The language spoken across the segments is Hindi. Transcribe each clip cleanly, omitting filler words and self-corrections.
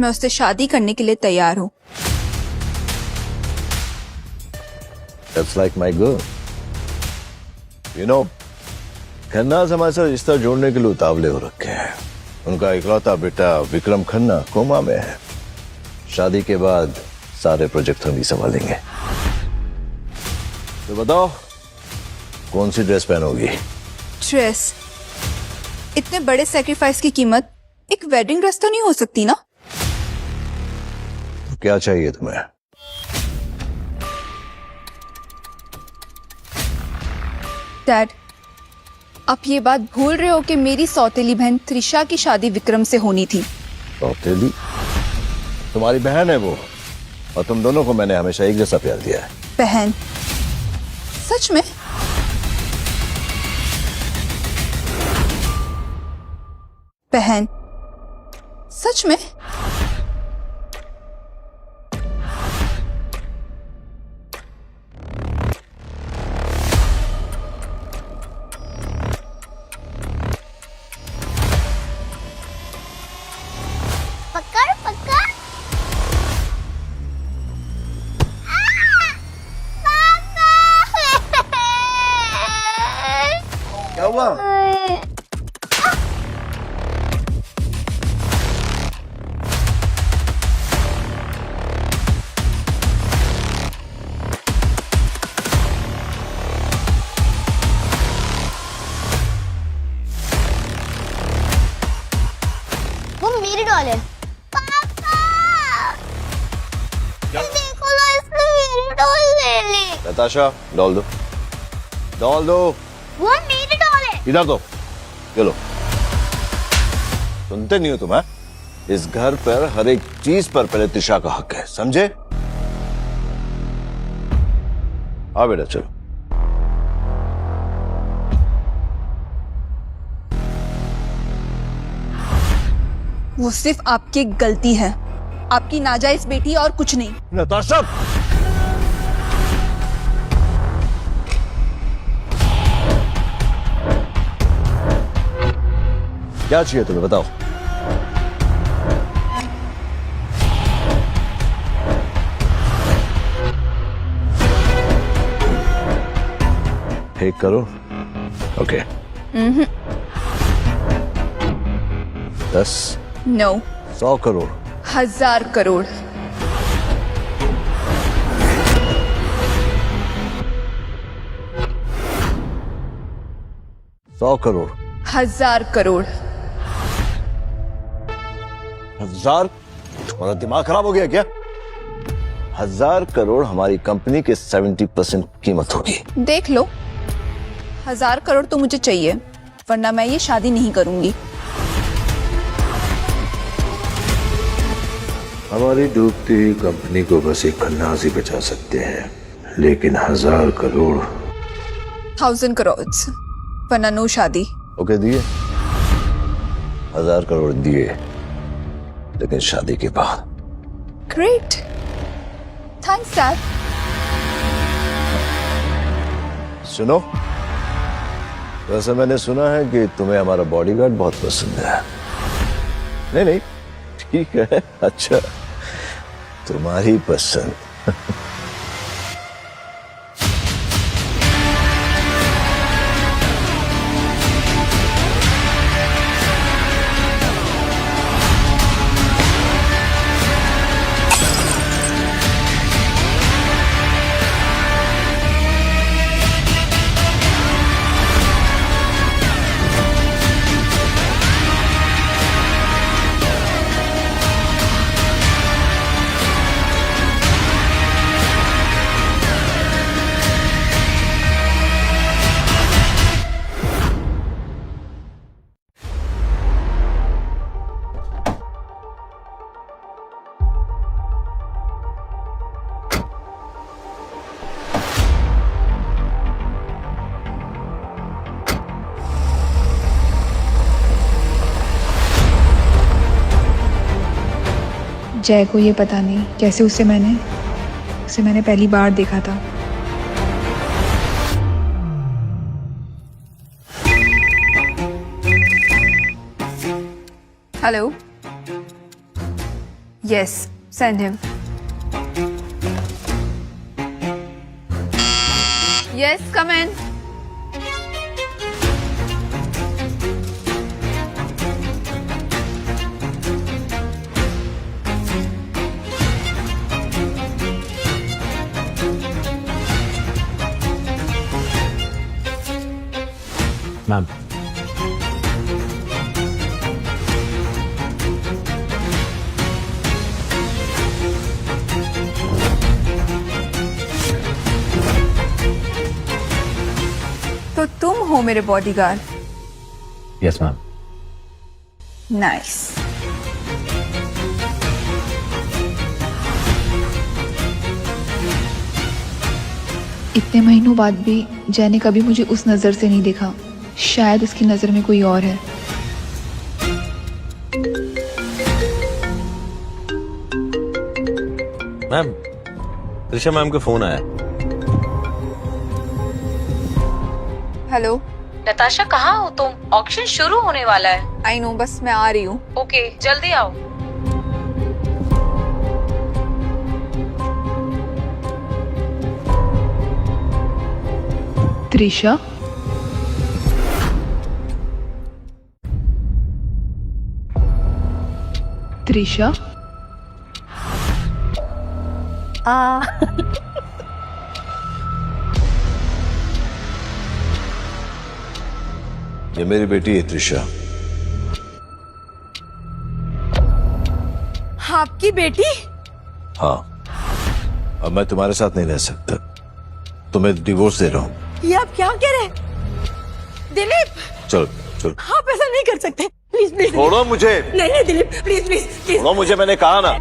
मैं उससे शादी करने के लिए तैयार हूँ। That's like my girl. You know, Khanna हमारे साथ रिश्ता जोड़ने के लिए उतावले हो रखे हैं। उनका इकलौता बेटा विक्रम खन्ना कोमा में है। शादी के बाद सारे प्रोजेक्ट हम ही संभालेंगे। तो बताओ, कौन सी ड्रेस पहनोगी? ड्रेस? इतने बड़े सैक्रिफाइस की कीमत एक वेडिंग ड्रेस तो नहीं हो सकती ना? तो क्या चाहिए तुम्हें? डैड, आप ये बात भूल रहे हो कि मेरी सौतेली बहन त्रिशा की शादी विक्रम से होनी थी। सौतेली? तुम्हारी बहन है वो, और तुम दोनों को मैंने हमेशा एक जैसा प्यार दिया है। बहन? सच में? बहन? सच में? पकड़ पकड़। क्या हुआ? वो मेरी डॉल है। पापा! देखो ना, इसने मेरी डॉल ले ली। नताशा, डॉल दो, डॉल दो। वो मेरी डॉल है। इधर दो, ये लो। सुनते नहीं हो तुम? इस घर पर हर एक चीज पर पहले त्रिशा का हक है, समझे? आ बेटा, चलो। वो सिर्फ आपकी गलती है, आपकी नाजायज बेटी और कुछ नहीं। नताशा! क्या चाहिए तुम्हें, बताओ? एक करो, ओके। 10? नो। 100 करोड़? 1000 करोड़। 100 करोड़? 1000 करोड़। 1000? तुम्हारा दिमाग खराब हो गया क्या? 1000 करोड़ हमारी कंपनी के 70% कीमत होगी। देख लो, 1000 करोड़ तो मुझे चाहिए, वरना मैं ये शादी नहीं करूंगी। हमारी डूबती हुई कंपनी को बस एक खन्नास ही बचा सकते हैं, लेकिन 1000 करोड़? 1000 करोड़, वरना नो शादी। ओके, दिए। 1000 करोड़ दिए, लेकिन शादी के बाद। Great, thanks dad. सुनो, वैसे मैंने सुना है कि तुम्हें हमारा बॉडीगार्ड बहुत पसंद है। नहीं नहीं, ठीक है, अच्छा, तुम्हारी पसंद। जय को ये पता नहीं कैसे उसे मैंने पहली बार देखा था। Hello, Yes, send him. Yes, come in. Ma'am तो तुम हो मेरे बॉडीगार्ड। Yes ma'am. नाइस। इतने महीनों बाद भी जय ने कभी मुझे उस नज़र से नहीं देखा। शायद उसकी नज़र में कोई और है। मैम, त्रिशा मैम का फोन आया। हेलो। नताशा कहाँ हो तुम? ऑक्शन शुरू होने वाला है। आई नो, बस मैं आ रही हूँ। ओके, जल्दी आओ। त्रिशा, त्रिशा, ये मेरी बेटी है त्रिशा। आपकी बेटी? हाँ, अब मैं तुम्हारे साथ नहीं रह सकता। तुम्हें डिवोर्स दे रहा हूँ। ये आप क्या कह रहे हैं? दिलीप, चलो चलो। आप ऐसा नहीं कर सकते। Please please. छोड़ो मुझे। नहीं नहीं दिलीप, प्लीज प्लीज प्लीज। छोड़ो मुझे, मैंने कहा ना।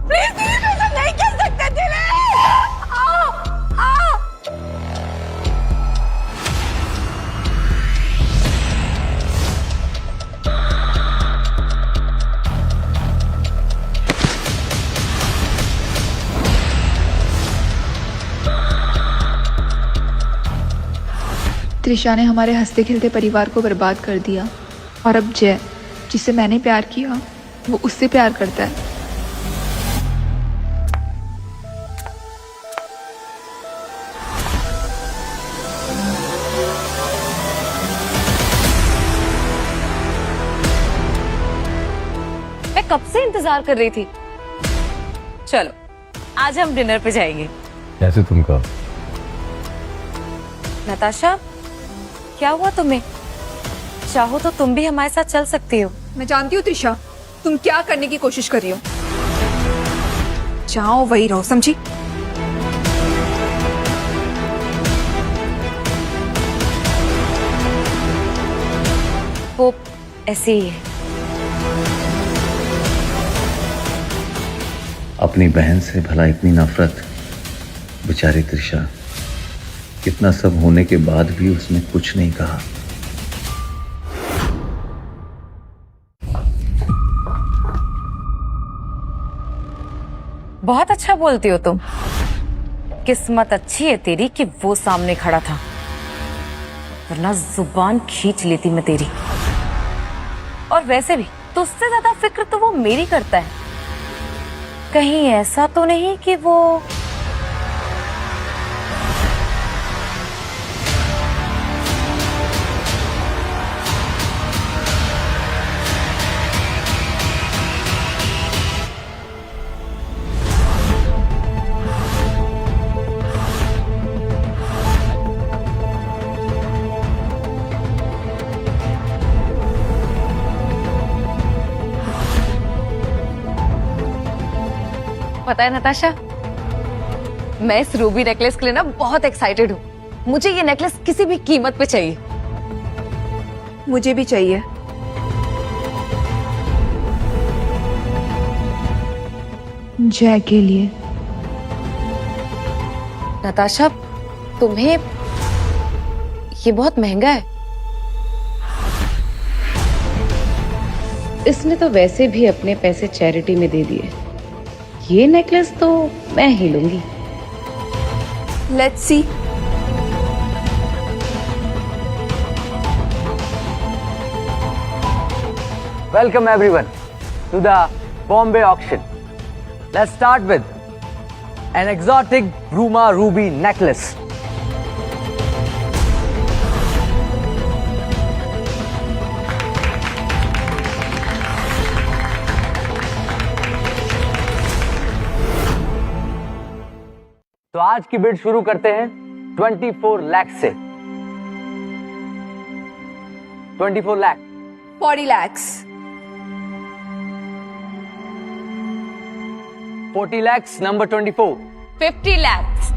प्लीज दिलीप, ऐसा नहीं कर सकते दिलीप। आओ, आओ। त्रिशा ने हमारे हंसते खेलते परिवार को बर्बाद कर दिया और अब जय, जिसे मैंने प्यार किया, वो उससे प्यार करता है। मैं कब से इंतजार कर रही थी। चलो, आज हम डिनर पे जाएंगे। जैसे तुम कहो। नताशा, क्या हुआ तुम्हें? चाहो तो तुम भी हमारे साथ चल सकती हो। मैं जानती हूँ त्रिशा, तुम क्या करने की कोशिश कर रही हो। जाओ वही रहो, समझी? वो ऐसे ही है। अपनी बहन से भला इतनी नफरत। बेचारी त्रिशा, इतना सब होने के बाद भी उसने कुछ नहीं कहा। बहुत अच्छा बोलती हो तुम। किस्मत अच्छी है तेरी कि वो सामने खड़ा था, वरना जुबान खींच लेती मैं तेरी। और वैसे भी तुझसे ज्यादा फिक्र तो वो मेरी करता है। कहीं ऐसा तो नहीं कि वो पता है नताशा, मैं इस रूबी नेकलेस के लिए ना बहुत एक्साइटेड हूँ। मुझे ये नेकलेस किसी भी कीमत पे चाहिए। मुझे भी चाहिए। जय के लिए। नताशा, तुम्हें ये बहुत महंगा है। इसने तो वैसे भी अपने पैसे चैरिटी में दे दिए। ये नेकलेस तो मैं ही लूंगी। Let's see. Welcome everyone to the Bombay auction. Let's start with an exotic Bruma ruby necklace. तो आज की बिड शुरू करते हैं 24 लाख से। 24 lakh 40 lakhs, 40 lakhs, number 24. 50 lakhs,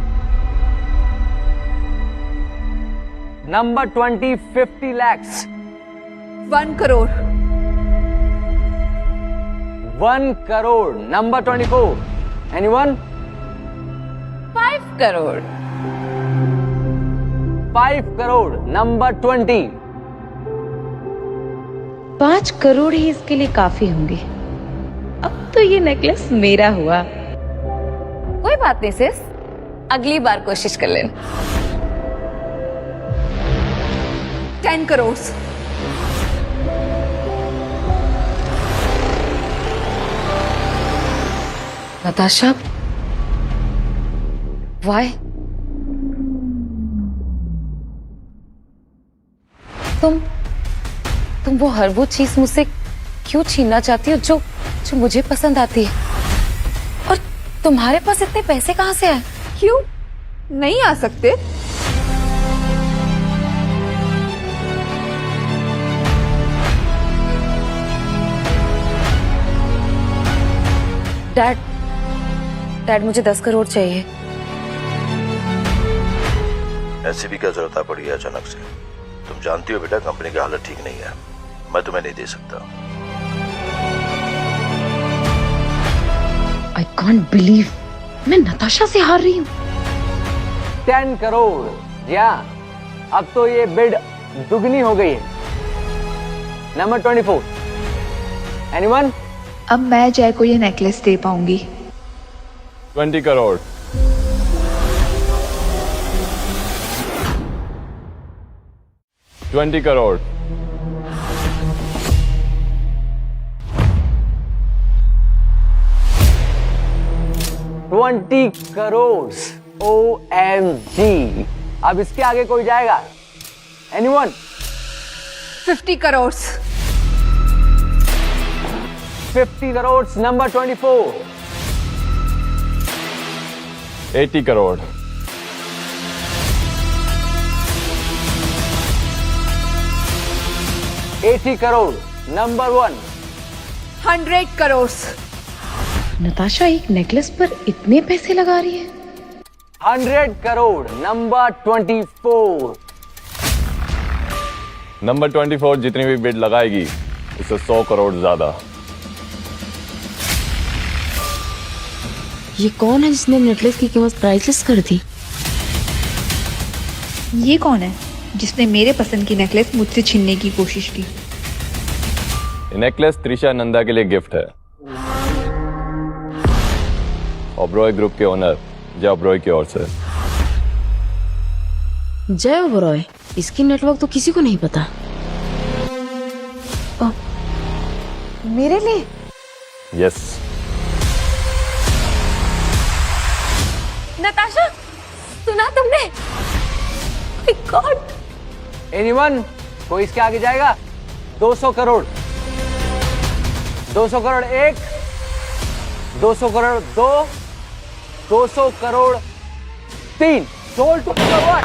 Number 20, 50 lakhs. 1 crore, 1 crore, number 24. Anyone? 5 crore, 5 crore, number 20. 5 crore ही इसके लिए काफी होंगे। अब तो ये नेकलेस मेरा हुआ। कोई बात नहीं सिस, अगली बार कोशिश कर लेना। 10 crores, नताशा, वाई? तुम वो हर वो चीज मुझसे क्यों छीनना चाहती हो जो मुझे पसंद आती है? और तुम्हारे पास इतने पैसे कहाँ से आए? क्यों नहीं आ सकते? डैड मुझे 10 करोड़ चाहिए। ऐसी भी क्या जरूरत पड़ी है अचानक से? तुम जानती हो बेटा कंपनी की हालत ठीक नहीं है, मैं तुम्हें नहीं दे सकता। आई कांट बिलीव मैं नताशा से हार रही हूँ। 10 करोड़। जी हाँ, अब तो ये बिड दुगनी हो गई है। नंबर 24. Anyone? अब मैं जय को ये नेकलेस दे पाऊंगी। 20 करोड़, 20 करोड़, 20 करोड़। OMG। अब इसके आगे कोई जाएगा? Anyone? 50 crores, 50 crore, number 24. 80 crore, 80 crore, number 1. 100 crores, Natasha एक नेकलेस पर इतने पैसे लगा रही है। 100 करोड़, नंबर 24. नंबर 24 जितनी भी बिड लगाएगी उससे 100 करोड़ ज्यादा। ये कौन है जिसने नेकलेस की कीमत प्राइसलेस कर दी? ये कौन है जिसने मेरे पसंद की नेकलेस मुझसे छीनने की कोशिश की? ये नेकलेस त्रिशा नंदा के लिए गिफ्ट है। ओबरॉय ग्रुप के ओनर जय ओबरॉय की ओर से। जय ओबरॉय, इसकी नेटवर्क तो किसी को नहीं पता। मेरे लिए? यस। नताशा, सुना तुमने? My God! Anyone? कोई इसके आगे जाएगा? 200 crore, 200 crore 1, 200 crore 2, 200 crore 3. Sold to number 1.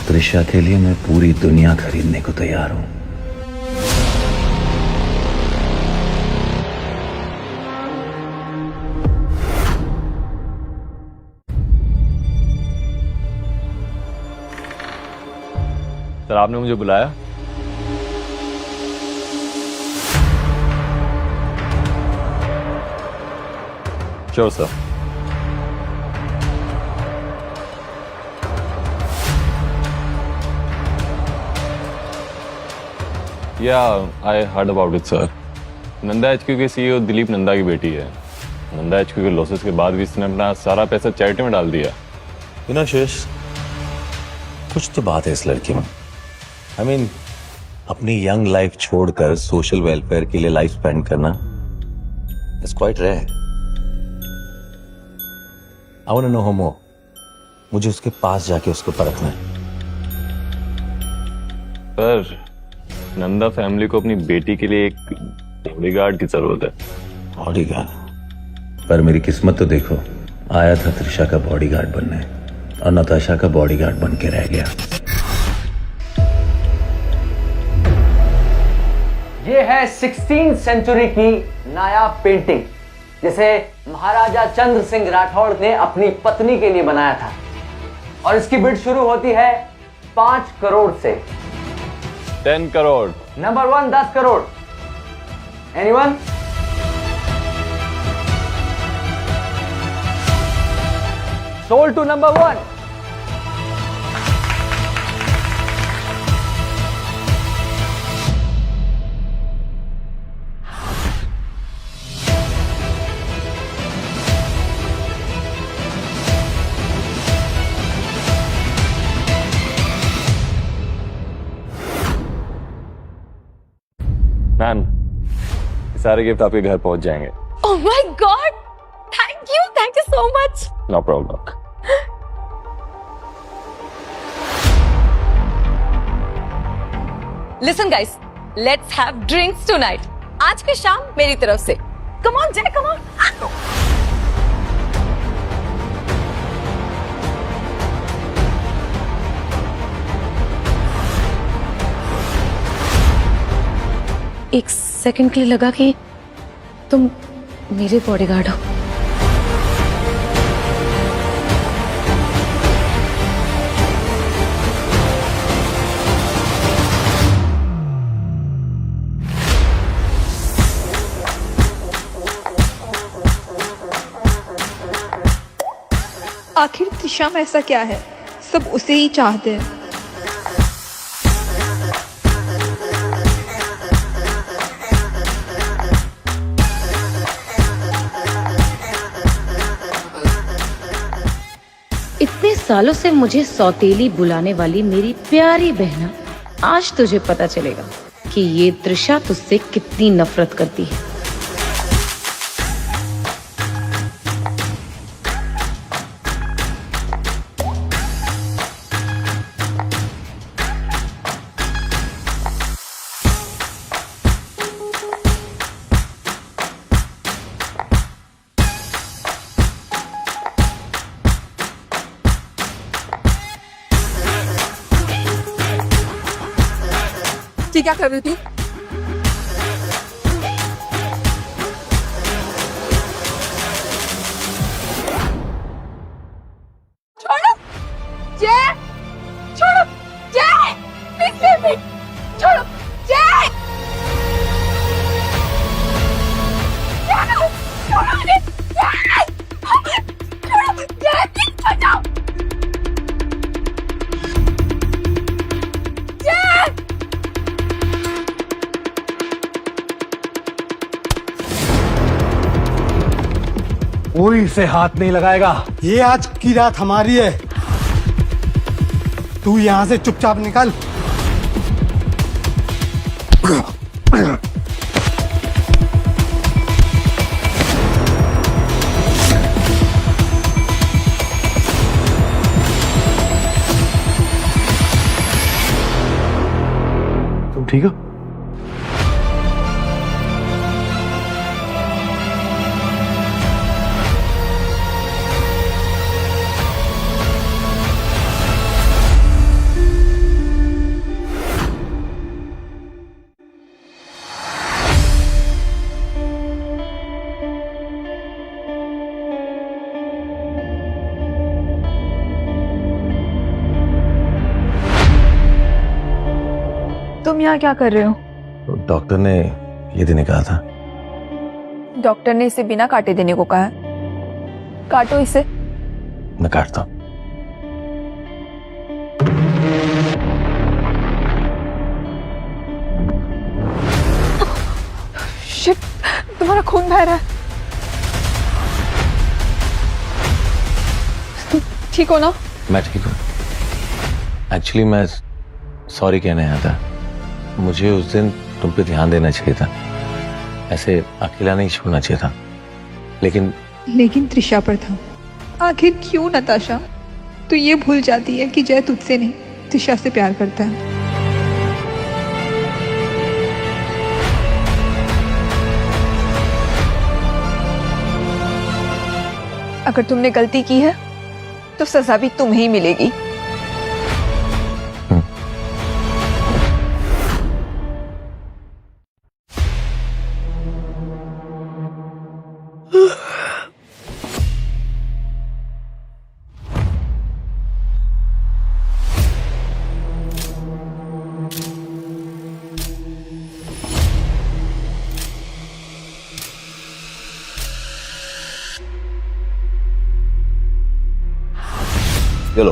Trisha के लिए मैं पूरी दुनिया खरीदने को तैयार हूं। सर आपने मुझे बुलाया? Sure sir. Yeah, I heard about it, sir. Nanda HQ के CEO दिलीप नंदा की बेटी है। नंदा एचक्यू के लॉसेस के बाद भी इसने अपना सारा पैसा चैरिटी में डाल दिया। यू नो शेष, कुछ तो बात है इस लड़की में। आई मीन, अपनी यंग लाइफ छोड़कर सोशल वेलफेयर के लिए लाइफ स्पेंड करना it's quite rare. I want to know her more. मुझे उसके पास जाके उसको परखना है। पर नंदा फैमिली को अपनी बेटी के लिए एक बॉडीगार्ड की जरूरत है। बॉडीगार्ड? पर मेरी किस्मत तो देखो, आया था त्रिशा का बॉडीगार्ड बनने और नताशा का बॉडीगार्ड बन के रह गया। ये है 16th सेंचुरी की नायाब पेंटिंग जिसे महाराजा चंद्र सिंह राठौड़ ने अपनी पत्नी के लिए बनाया था और इसकी बिड शुरू होती है 5 करोड़ से। 10 crore. Number 1 10 crore. Anyone? Sold to number 1। Ma'am, सारे गिफ्ट आपके घर पहुंच जाएंगे। Oh my god, thank you so much. No problem. Listen guys, let's have drinks tonight. आज की शाम मेरी तरफ से। कम ऑन जय, कम ऑन। एक सेकंड के लिए लगा कि तुम मेरे बॉडीगार्ड हो। आखिर त्रिशा में ऐसा क्या है, सब उसे ही चाहते हैं। इतने सालों से मुझे सौतेली बुलाने वाली मेरी प्यारी बहना, आज तुझे पता चलेगा कि ये त्रिशा तुझसे कितनी नफरत करती है। ये क्या कर रही थी? छोड़ो जय, छोड़ो जय, प्लीज लीव मी। छोड़ो जय, छोड़ो मुझे, जय, छोड़ो जय, प्लीज छोड़ जाओ। जय, कोई इसे हाथ नहीं लगाएगा। ये आज की रात हमारी है। तू यहाँ से चुपचाप निकल। तुम ठीक हो? तुम यहाँ क्या कर रहे हो? तो डॉक्टर ने ये देने कहा था। डॉक्टर ने इसे बिना काटे देने को कहा है। काटो इसे। मैं काटता हूं। शिट, तुम्हारा खून बह रहा है। ठीक हो ना? मैं ठीक हूँ। एक्चुअली मैं सॉरी कहने आया था। मुझे उस दिन तुम पे ध्यान देना चाहिए था, ऐसे अकेला नहीं छोड़ना चाहिए था। लेकिन त्रिशा पर था। आखिर क्यों नताशा तू ये भूल जाती है कि जय तुझसे नहीं त्रिशा से प्यार करता है? अगर तुमने गलती की है तो सजा भी तुम्हें ही मिलेगी। चलो।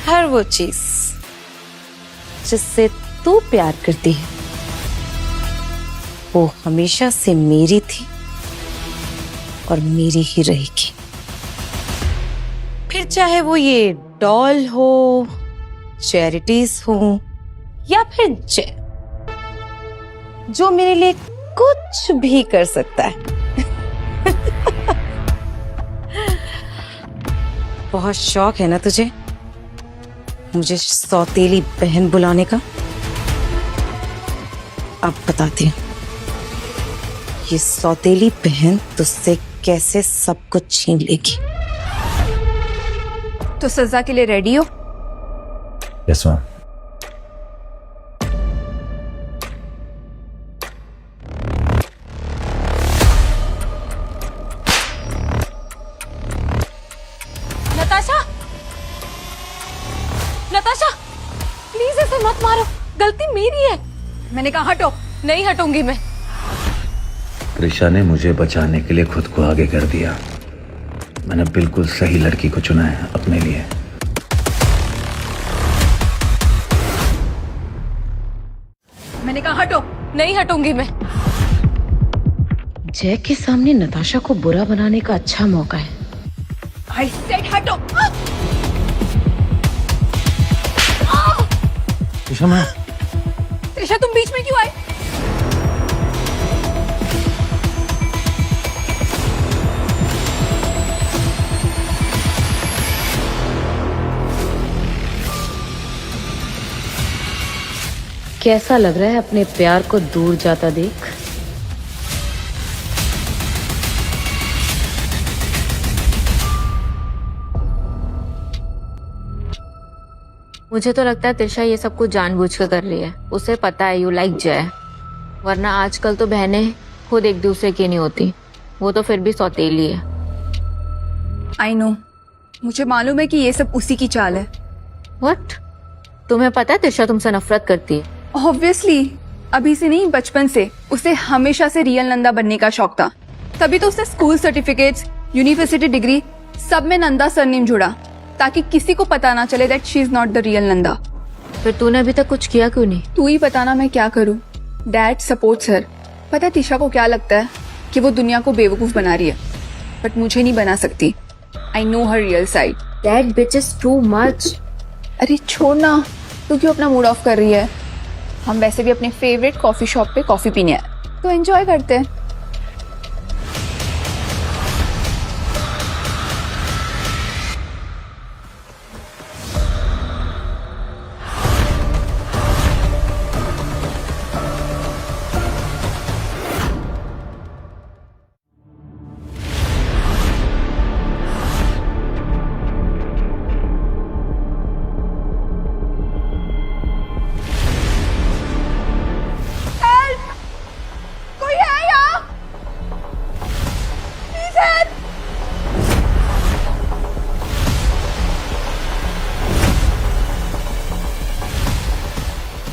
हर वो चीज जिससे तू प्यार करती है वो हमेशा से मेरी थी और मेरी ही रहेगी। फिर चाहे वो ये डॉल हो, चैरिटीज हो या फिर जय, जो मेरे लिए कुछ भी कर सकता है। बहुत शौक है ना तुझे मुझे सौतेली बहन बुलाने का? अब बताती हूँ ये सौतेली बहन तुझसे कैसे सब कुछ छीन लेगी। तो सजा के लिए रेडी हो? Yes ma'am. नताशा प्लीज ऐसे मत मारो, गलती मेरी है। मैंने कहा हटो। नहीं हटूंगी मैं। त्रिशा ने मुझे बचाने के लिए खुद को आगे कर दिया। मैंने बिल्कुल सही लड़की को चुना है अपने लिए। मैंने कहा हटो। नहीं हटूंगी मैं। जय के सामने नताशा को बुरा बनाने का अच्छा मौका है। I said हटो। त्रिशा मैम। त्रिशा तुम बीच में क्यों आए? कैसा लग रहा है अपने प्यार को दूर जाता देख? मुझे तो लगता है त्रिशा ये सब कुछ जानबूझ कर रही है। उसे पता है यू लाइक जय, वरना आजकल तो बहनें खुद एक दूसरे की नहीं होती। वो तो फिर भी सौतेली है। आई नो, मुझे मालूम है कि ये सब उसी की चाल है। व्हाट? तुम्हें पता है त्रिशा तुमसे नफरत करती है? ऑब्वियसली, अभी से नहीं बचपन से उसे हमेशा से रियल नंदा बनने का शौक था। तभी तो उसने स्कूल सर्टिफिकेट्स, यूनिवर्सिटी डिग्री सब में नंदा सरनेम जुड़ा, ताकि किसी को पता ना चले that she is not the real Nanda. फिर तूने अभी तक कुछ किया क्यों नहीं? तू ही बताना मैं क्या करूं। डैड सपोर्ट्स हर। पता है त्रिशा को क्या लगता है कि वो दुनिया को बेवकूफ बना रही है, बट मुझे नहीं बना सकती। I know her real side. That bitch is too much. अरे छोड़ ना, तू क्यों अपना मूड ऑफ कर रही है? हम वैसे भी अपने फेवरेट कॉफी शॉप पे कॉफी पीने आए, तो एंजॉय करते हैं।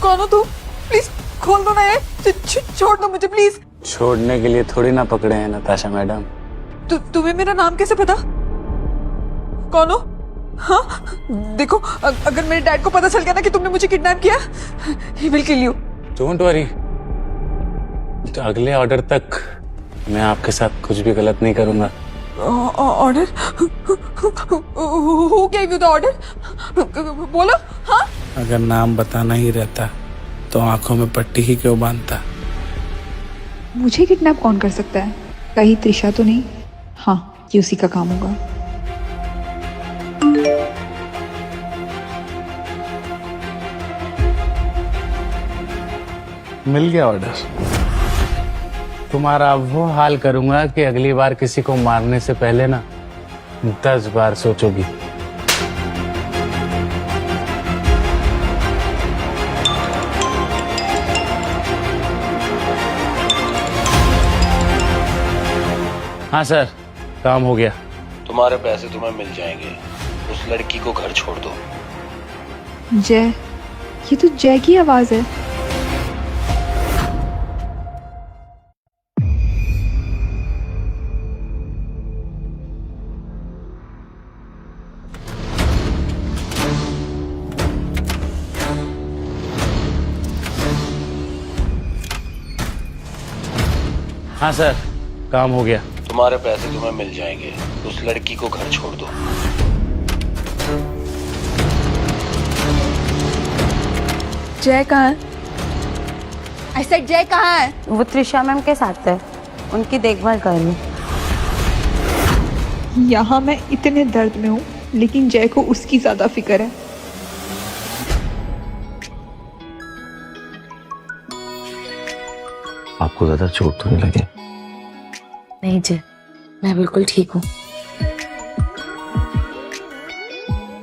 कौन हो तू? प्लीज खोल दो ना ये। छोड़ दो मुझे प्लीज। छोड़ने के लिए थोड़ी ना पकड़े हैं नताशा मैडम। तुम्हें मेरा नाम कैसे पता? कौन हो? हाँ देखो, अगर मेरे डैड को पता चल गया ना कि तुमने मुझे किडनैप किया, he will kill you। Don't worry, तो अगले ऑर्डर तक मैं आपके साथ कुछ भी गलत नहीं करूंगा। Order? Who gave you the order? बोलो। हाँ, अगर नाम बताना ही रहता तो आंखों में पट्टी ही क्यों बांधता। मुझे किडनैप कौन कर सकता है? कहीं त्रिशा तो नहीं? हाँ, ये उसी का काम होगा। मिल गया ऑर्डर। तुम्हारा वो हाल करूंगा कि अगली बार किसी को मारने से पहले ना 10 बार सोचोगी। हाँ सर, काम हो गया। तुम्हारे पैसे तुम्हें मिल जाएंगे। उस लड़की को घर छोड़ दो। जय, ये तो जय की आवाज है। हाँ सर, काम हो गया। तुम्हारे पैसे तुम्हें मिल जाएंगे। उस लड़की को घर छोड़ दो। जय कहाँ है? I said जय कहाँ है? वो त्रिशा मैम के साथ है, उनकी देखभाल कर रही। यहाँ मैं इतने दर्द में हूँ, लेकिन जय को उसकी ज्यादा फिक्र है। आपको ज्यादा चोट तो नहीं लगे? नहीं जय, मैं बिल्कुल ठीक हूँ।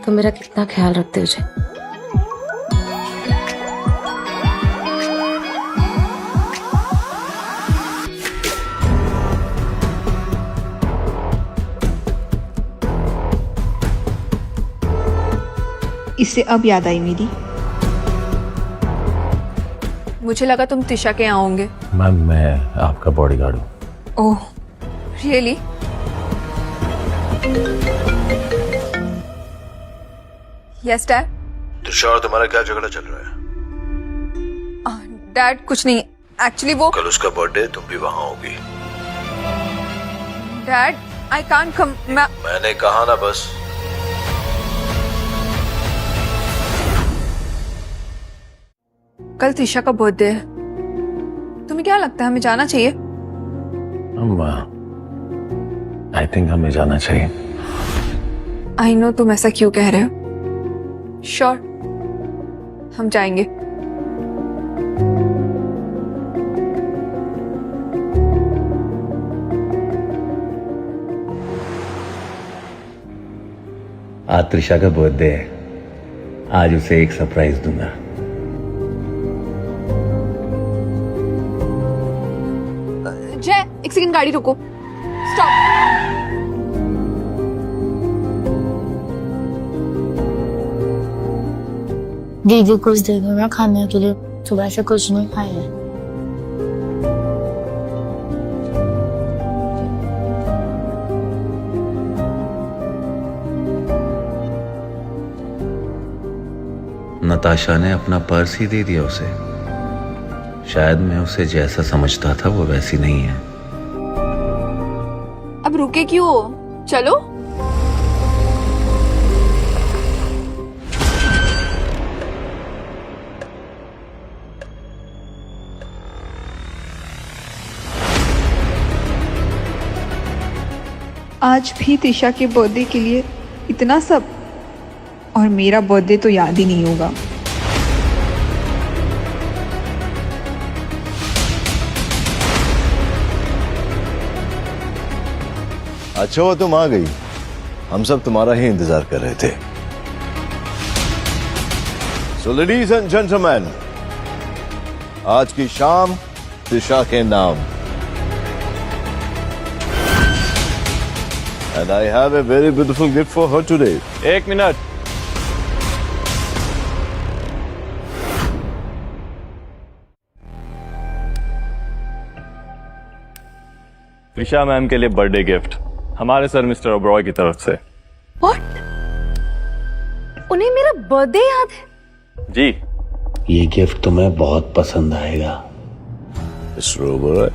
तुम मेरा कितना ख्याल रखते हो जय। इससे अब याद आई मेरी। मुझे लगा तुम त्रिशा के यहाँ होंगे। मैम, मैं आपका बॉडीगार्ड हूँ। Oh, really? Yes dad. Trisha और तुम्हारा क्या झगड़ा चल रहा है? डैड कुछ नहीं, एक्चुअली वो कल उसका बर्थडे, तुम भी वहां होगी। Dad I can't come. मैंने कहा ना बस। कल त्रिशा का बर्थडे है, तुम्हें क्या लगता है हमें जाना चाहिए? आई थिंक हमें जाना चाहिए। आई नो तुम ऐसा क्यों कह रहे हो। श्योर, हम जाएंगे। आज त्रिशा का बर्थडे है, आज उसे एक सरप्राइज दूंगा। जय, एक सेकंड, गाड़ी रोको। स्टॉप। दीदी कुछ दे दो ना खाने के लिए, सुबह से कुछ नहीं खाया है। नताशा ने अपना पर्स ही दे दिया उसे। शायद मैं उसे जैसा समझता था वो वैसी नहीं है। अब रुके क्यों? चलो। आज भी त्रिशा के बर्थडे के लिए इतना सब, और मेरा बर्थडे तो याद ही नहीं होगा। अच्छा हुआ तुम आ गई, हम सब तुम्हारा ही इंतजार कर रहे थे। सो लेडीज एंड जेंटलमैन, आज की शाम त्रिशा के नाम। And I have a very beautiful gift for her today. एक मिनट। त्रिशा मैम के लिए बर्थडे गिफ्ट हमारे सर मिस्टर ओबरॉय की तरफ से। What? उन्हें मेरा बर्थडे याद है? जी। ये गिफ्ट तुम्हें बहुत पसंद आएगा। मिस्टर ओबरॉय,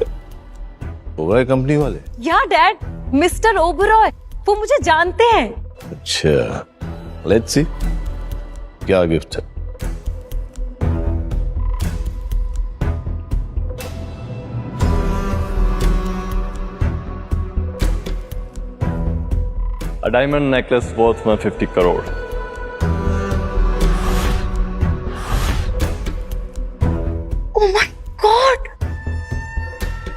ओबरॉय कंपनी वाले? या डैड, मिस्टर ओबरॉय, वो मुझे जानते हैं। अच्छा, लेट्स सी क्या गिफ्ट है। A diamond necklace worth 150 crore. Oh my God!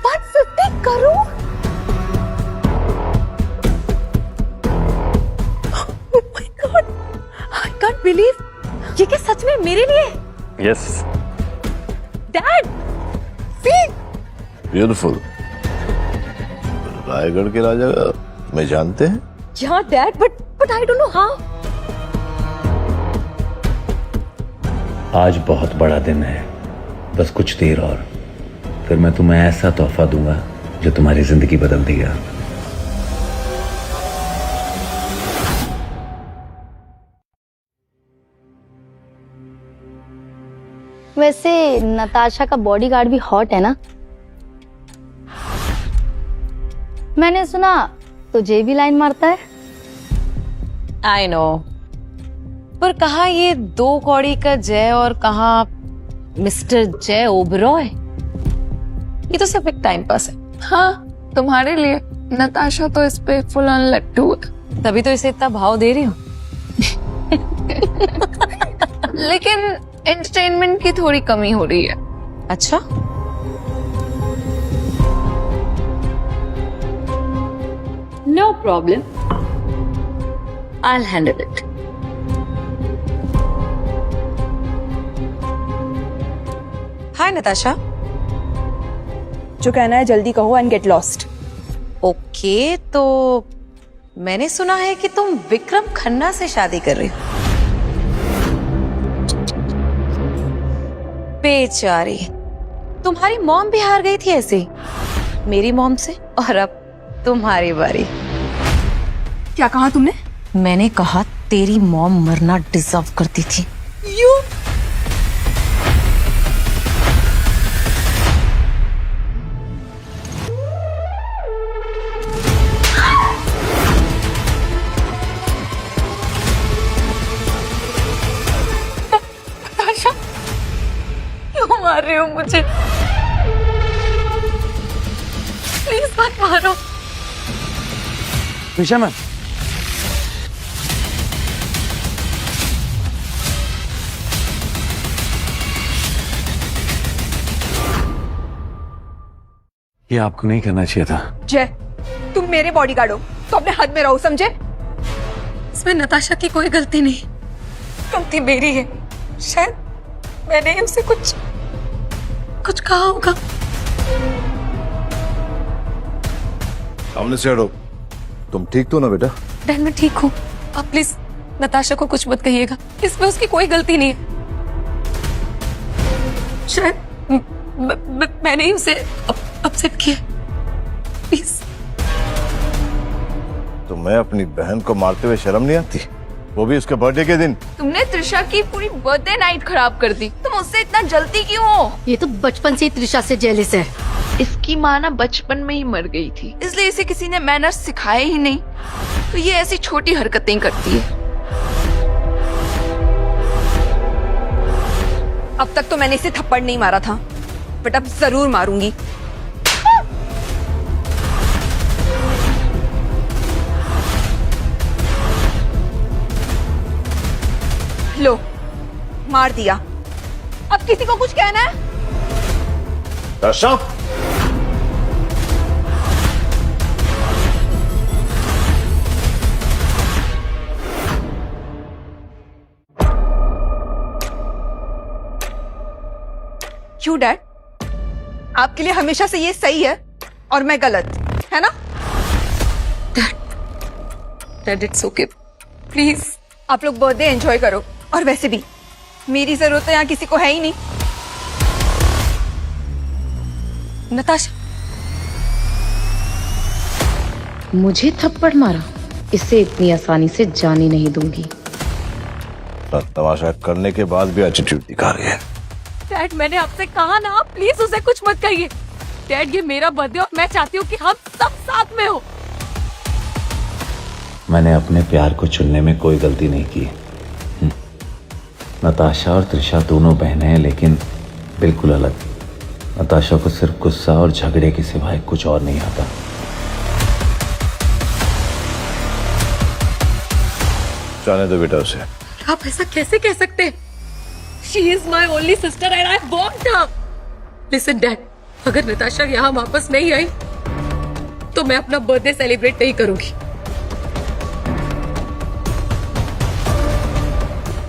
150 crore? Oh my God! I can't believe. ये क्या सच में मेरे लिए? Yes. Dad, see? Beautiful. Raigarh के राजा तुम्हें जानते हैं? Yeah, Dad, but I don't know how. आज बहुत बड़ा दिन है, बस कुछ देर और, फिर मैं तुम्हें ऐसा तोहफा दूंगा जो तुम्हारी जिंदगी बदल देगा। वैसे नताशा का बॉडीगार्ड भी हॉट है ना? मैंने सुना तुझे भी लाइन मारता है। आई नो, पर कहा ये 2 कौड़ी का जय और कहा मिस्टर जय ओबरॉय। ये तो सिर्फ एक टाइम पास है। हाँ, तुम्हारे लिए। नताशा तो इस पे फुल ऑन लट्टू है। तभी तो इसे इतना भाव दे रही हूँ। लेकिन एंटरटेनमेंट की थोड़ी कमी हो रही है। अच्छा, no problem, I'll handle it. Hi Natasha. जो कहना है जल्दी कहो एंड गेट लॉस्ट। ओके, तो मैंने सुना है कि तुम विक्रम खन्ना से शादी कर रही हो। बेचारी, तुम्हारी मॉम भी हार गई थी ऐसे ही, मेरी मॉम से, और अब तुम्हारी बारी। क्या कहा तुमने? मैंने कहा तेरी मॉम मरना डिजर्व करती थी। यू क्यों मार रहे हो मुझे? प्लीज मत मारो। त्रिशा मैम, ये आपको नहीं करना चाहिए था। जय, तुम मेरे बॉडीगार्ड हो तो अपने हद में रहो, समझे? इसमें नताशा की कोई गलती नहीं, गलती मेरी है। शायद मैंने उसे कुछ कहा होगा। सामने से हटो। तुम ठीक तो ना बेटा? डैड, मैं ठीक हूँ। आप प्लीज नताशा को कुछ मत कहिएगा, इसमें उसकी कोई गलती नहीं है। शायद मैंने ही उसे अपसेट किया। प्लीज। तुम्हें अपनी बहन को मारते हुए शर्म नहीं आती? वो भी उसके बर्थडे के दिन। तुमने त्रिशा की पूरी बर्थडे नाइट खराब कर दी। तुम उससे इतना जलती क्यों हो? ये तो बचपन से ही त्रिशा से जेलिस है। इसकी माँ ना बचपन में ही मर गई थी, इसलिए इसे किसी ने मैनर्स सिखाए ही नहीं, तो ये ऐसी छोटी हरकतें करती है। अब तक तो मैंने इसे थप्पड़ नहीं मारा था, बट अब जरूर मारूंगी। लो, मार दिया। अब किसी को कुछ कहना है? दर्शक, क्यों डैड? आपके लिए हमेशा से ये सही है और मैं गलत, है ना? Dad, it's okay, please. आप लोग बर्थडे एंजॉय करो, और वैसे भी मेरी जरूरत तो यहाँ किसी को है ही नहीं। नताशा, मुझे थप्पड़ मारा, इसे इतनी आसानी से जाने नहीं दूंगी। तमाशा करने के बाद भी एटीट्यूड दिखा रही है। डैड, मैंने आपसे कहा ना, प्लीज उसे कुछ मत कहिए। डैड ये मेरा बर्थडे और मैं चाहती हूँ कि हम सब साथ में हो। मैंने अपने प्यार को चुनने में कोई गलती नहीं की। नताशा और त्रिशा दोनों बहनें हैं, लेकिन बिल्कुल अलग। नताशा को सिर्फ गुस्सा और झगड़े के सिवाय कुछ और नहीं आता। जाने दो बेटा उसे। आप ऐसा कैसे कह सकते हैं? She is my only sister and I want her. Listen Dad, अगर नताशा यहाँ वापस नहीं आई तो मैं अपना बर्थडे सेलिब्रेट नहीं करूंगी।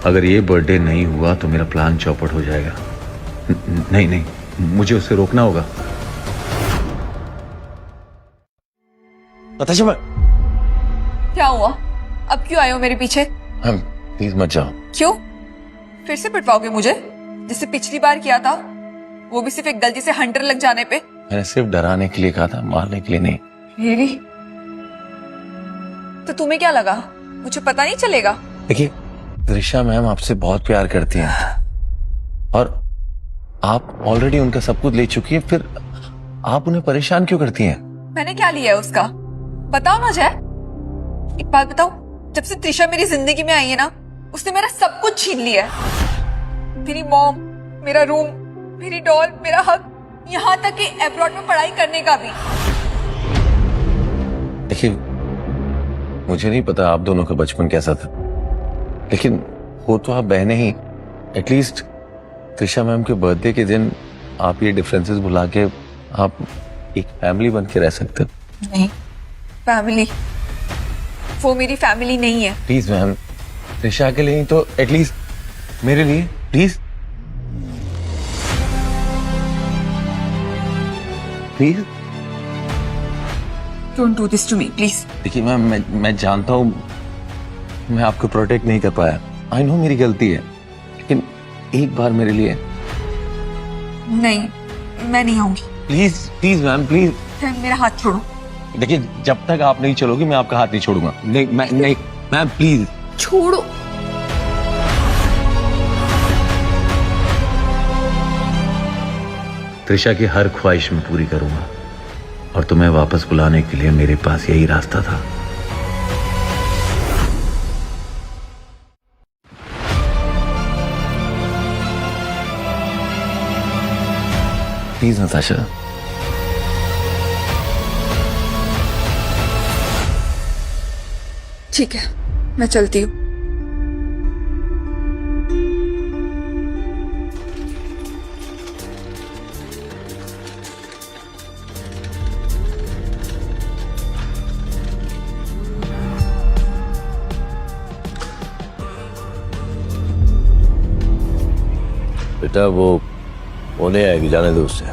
अगर ये बर्थडे नहीं हुआ तो मेरा प्लान चौपट हो जाएगा। नहीं नहीं, मुझे उसे रोकना होगा। नताशा, मैं क्या हुआ? अब क्यों आए हो मेरे पीछे? प्लीज मत जाओ। क्यों? फिर से पिटवाओगे मुझे जैसे पिछली बार किया था, वो भी सिर्फ एक गलती से हंटर लग जाने पे? मैंने सिर्फ डराने के लिए कहा था, मारने के लिए नहीं। Really? तो तुम्हें क्या लगा मुझे पता नहीं चलेगा? देखिए, त्रिशा मैम आपसे बहुत प्यार करती हैं और आप ऑलरेडी उनका सब कुछ ले चुकी है, फिर आप उन्हें परेशान क्यों करती हैं? मैंने क्या लिया है उसका? बताओ ना जय। एक बात बताओ, जब से त्रिशा मेरी जिंदगी में आई है ना, उसने मेरा सब कुछ छीन लिया है। मेरी मॉम, मेरा रूम, मेरी डॉल, मेरा हक, यहाँ तक कि अब्रॉड में पढ़ाई करने का भी। देखिए, मुझे नहीं पता आप दोनों का बचपन कैसा था, लेकिन हो तो आप बहनें ही। एटलीस्ट त्रिशा मैम के बर्थडे के दिन आप ये डिफरेंसेस भुला के आप एक फैमिली बन के रह सकते हो। नहीं, फैमिली वो मेरी फैमिली नहीं है। प्लीज मैम, त्रिशा के लिए नहीं तो एटलीस्ट मेरे लिए please please don't do this to me please. देखिए मैम, मैं जानता हूँ मैं आपको प्रोटेक्ट नहीं कर पाया। आई नो मेरी गलती है, लेकिन एक बार मेरे लिए। नहीं, मैं नहीं आऊंगी। Please please ma'am, please. मेरा हाथ छोड़ो। देखिए, जब तक आप नहीं चलोगी मैं आपका हाथ नहीं छोड़ूंगा। नहीं, मैं नहीं मैम, प्लीज छोड़ो। त्रिशा की हर ख्वाहिश मैं पूरी करूंगा और तुम्हें वापस बुलाने के लिए मेरे पास यही रास्ता था। प्लीज नताशा। ठीक है, मैं चलती हूँ। बेटा वो होने आएगी, जाने दो उससे।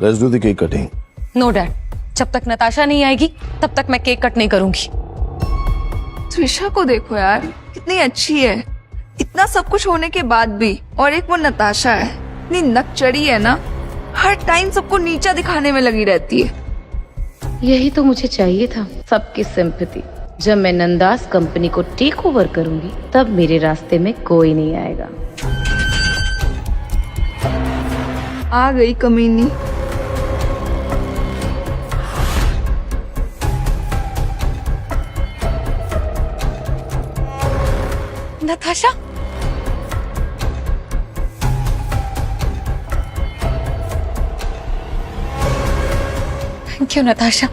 Let's do the cake cutting. No dad, जब तक नताशा नहीं आएगी तब तक मैं केक कट नहीं करूंगी। त्रिशा को देखो यार, कितनी अच्छी है, इतना सब कुछ होने के बाद भी। और एक वो नताशा है, इतनी नकचड़ी है ना, हर टाइम सबको नीचा दिखाने में लगी रहती है। यही तो मुझे चाहिए था, सबकी सिंपैथी। जब मैं नंदास कंपनी को टेक ओवर करूंगी तब मेरे रास्ते में कोई नहीं आएगा। आ गई कमीनी। Natasha, thank you Natasha,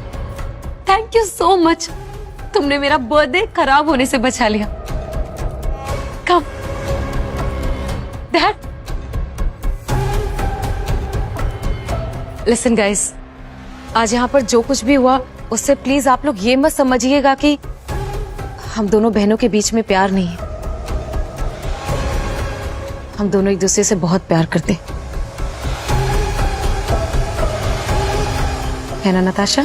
thank you so much. तुमने मेरा बर्थडे खराब होने से बचा लिया। कम डैड, लिसन गाइस, आज यहाँ पर जो कुछ भी हुआ उससे प्लीज आप लोग ये मत समझिएगा कि हम दोनों बहनों के बीच में प्यार नहीं है। हम दोनों एक दूसरे से बहुत प्यार करते है ना नताशा?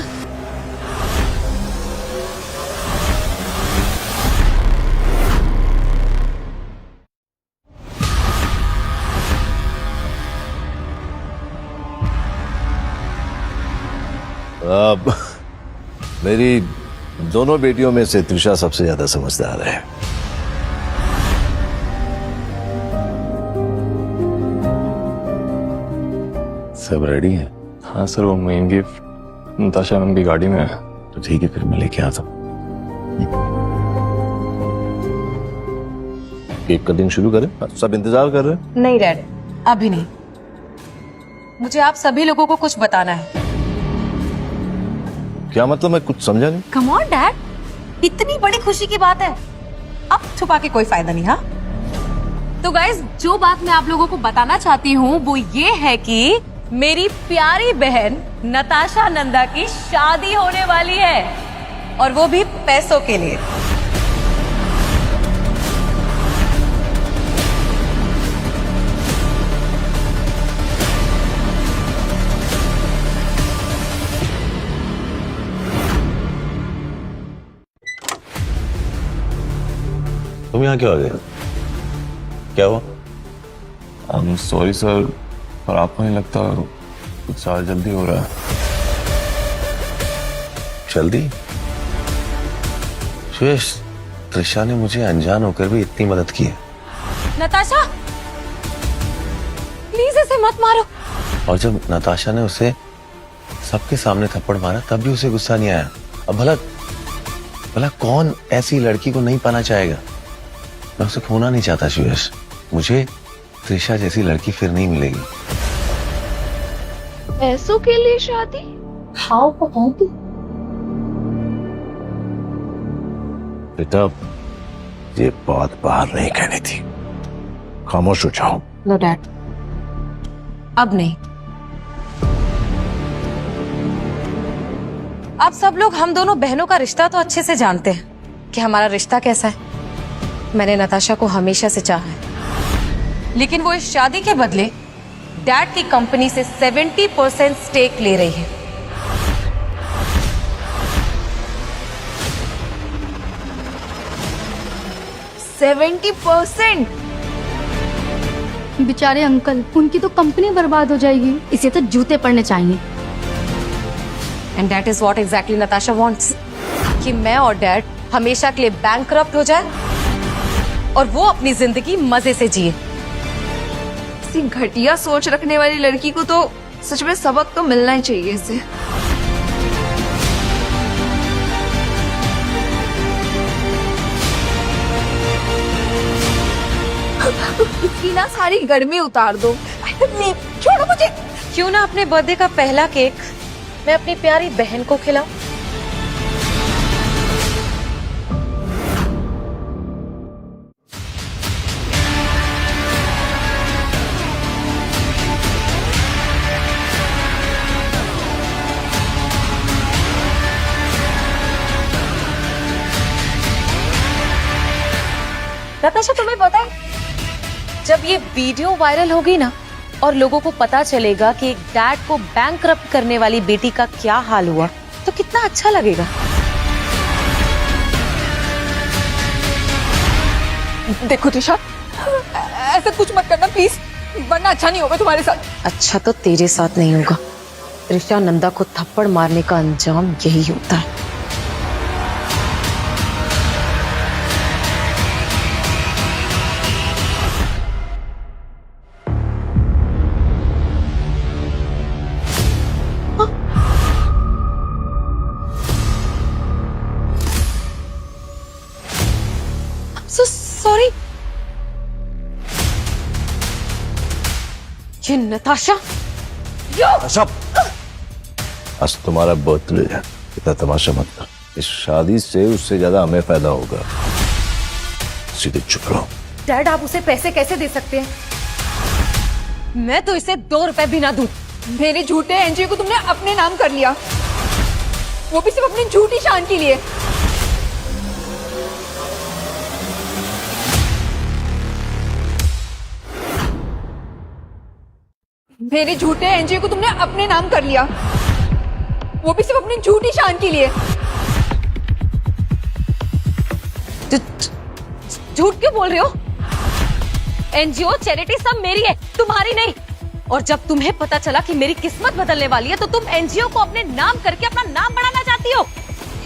अब मेरी दोनों बेटियों में से त्रिशा सबसे ज्यादा समझदार है। सब रेडी है? हाँ सर, वो मेन गिफ्ट नताशा मैम की गाड़ी में है। तो ठीक है, फिर मैं लेके आता हूँ। केक कटिंग शुरू करें? सब इंतजार कर रहे हैं। नहीं डैड, अभी नहीं। मुझे आप सभी लोगों को कुछ बताना है। क्या मतलब? मैं कुछ समझा नहीं। कम ऑन डैड, इतनी बड़ी खुशी की बात है, अब छुपा के कोई फायदा नहीं। हाँ तो गाइस, जो बात मैं आप लोगों को बताना चाहती हूँ वो ये है कि मेरी प्यारी बहन नताशा नंदा की शादी होने वाली है, और वो भी पैसों के लिए। तुम यहाँ क्यों आ गए? क्या हुआ? सॉरी सर, पर आपको नहीं लगता कुछ ज़्यादा जल्दी हो रहा है? जल्दी? सुयश, त्रिशा ने मुझे अनजान होकर भी इतनी मदद की है। नताशा, प्लीज इसे मत मारो। और जब नताशा ने उसे सबके सामने थप्पड़ मारा तब भी उसे गुस्सा नहीं आया। अब भला कौन ऐसी लड़की को नहीं पाना चाहेगा? मैं उसे खोना नहीं चाहता सुयश। मुझे त्रिशा जैसी लड़की फिर नहीं मिलेगी। पैसों के लिए शादी? हाउ होगी? बेटा, ये बात बाहर नहीं कहनी थी। खामोश हो जाओ। नो डैड, अब नहीं। आप सब लोग हम दोनों बहनों का रिश्ता तो अच्छे से जानते हैं कि हमारा रिश्ता कैसा है। मैंने नताशा को हमेशा से चाहा है, लेकिन वो इस शादी के बदले डैड की कंपनी से 70% स्टेक ले रही है। बेचारे अंकल, उनकी तो कंपनी बर्बाद हो जाएगी। इसे तो जूते पड़ने चाहिए। And that is what exactly Natasha wants, कि मैं और डैड हमेशा के लिए बैंकरप्ट हो जाए और वो अपनी जिंदगी मजे से जिए। इसी घटिया सोच रखने वाली लड़की को तो सच में सबक तो मिलना ही चाहिए इसे। इसकी ना सारी गर्मी उतार दो। छोड़ो मुझे। क्यों ना अपने बर्थडे का पहला केक मैं अपनी प्यारी बहन को खिलाऊं? नताशा, तुम्हें पता है, जब ये वीडियो वायरल होगी ना और लोगों को पता चलेगा कि एक डैड को बैंकरप्ट करने वाली बेटी का क्या हाल हुआ, तो कितना अच्छा लगेगा। देखो त्रिशा, ऐसा कुछ मत करना प्लीज, वरना अच्छा नहीं होगा तुम्हारे साथ। अच्छा तो तेरे साथ नहीं होगा। त्रिशा नंदा को थप्पड़ मारने का अंजाम यही होता है। सॉरी, ये नताशा। सब आज तुम्हारा बर्थडे है, इतना तमाशा मत कर। इस शादी से उससे ज्यादा हमें फायदा होगा। सीधे चुप रहो। डैड, आप उसे पैसे कैसे दे सकते हैं? मैं तो इसे 2 रुपए भी ना दूं। मेरे झूठे एनजीओ को तुमने अपने नाम कर लिया, वो भी सिर्फ अपनी झूठी शान के लिए। मेरे झूठे एनजीओ को तुमने अपने नाम कर लिया, वो भी सिर्फ अपनी झूठी शान के लिए। झूठ क्यों बोल रहे हो? एनजीओ, चैरिटी सब मेरी है, तुम्हारी नहीं। और जब तुम्हें पता चला कि मेरी किस्मत बदलने वाली है तो तुम एनजीओ को अपने नाम करके अपना नाम बढ़ाना चाहती हो।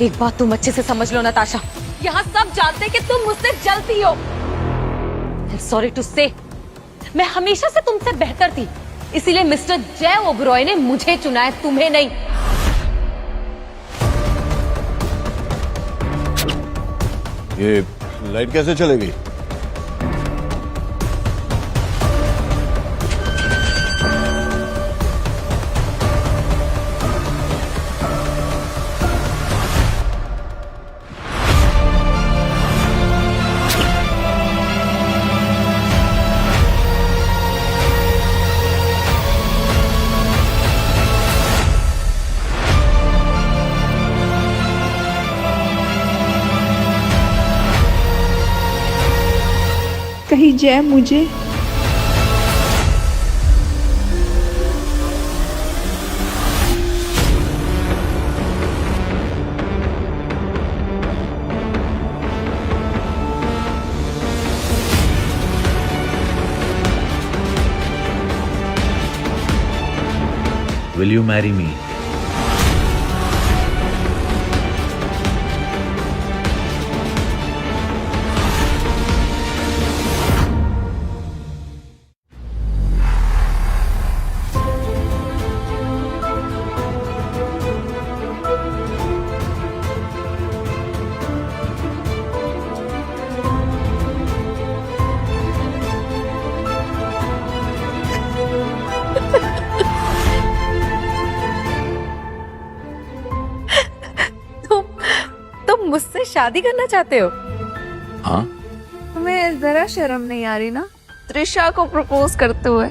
एक बात तुम अच्छे से समझ लो नताशा, यहाँ सब जानते हैं कि तुम मुझसे जलती हो। सॉरी टू से, मैं हमेशा से तुमसे बेहतर थी, इसीलिए मिस्टर जय ओबरॉय ने मुझे चुना है, तुम्हें नहीं। ये लाइट कैसे चलेगी? कहीं जय मुझे Will you marry me? तुम मुझसे शादी करना चाहते हो? हाँ, तुम्हें जरा शर्म नहीं आ रही ना त्रिशा को प्रपोज करते हुए?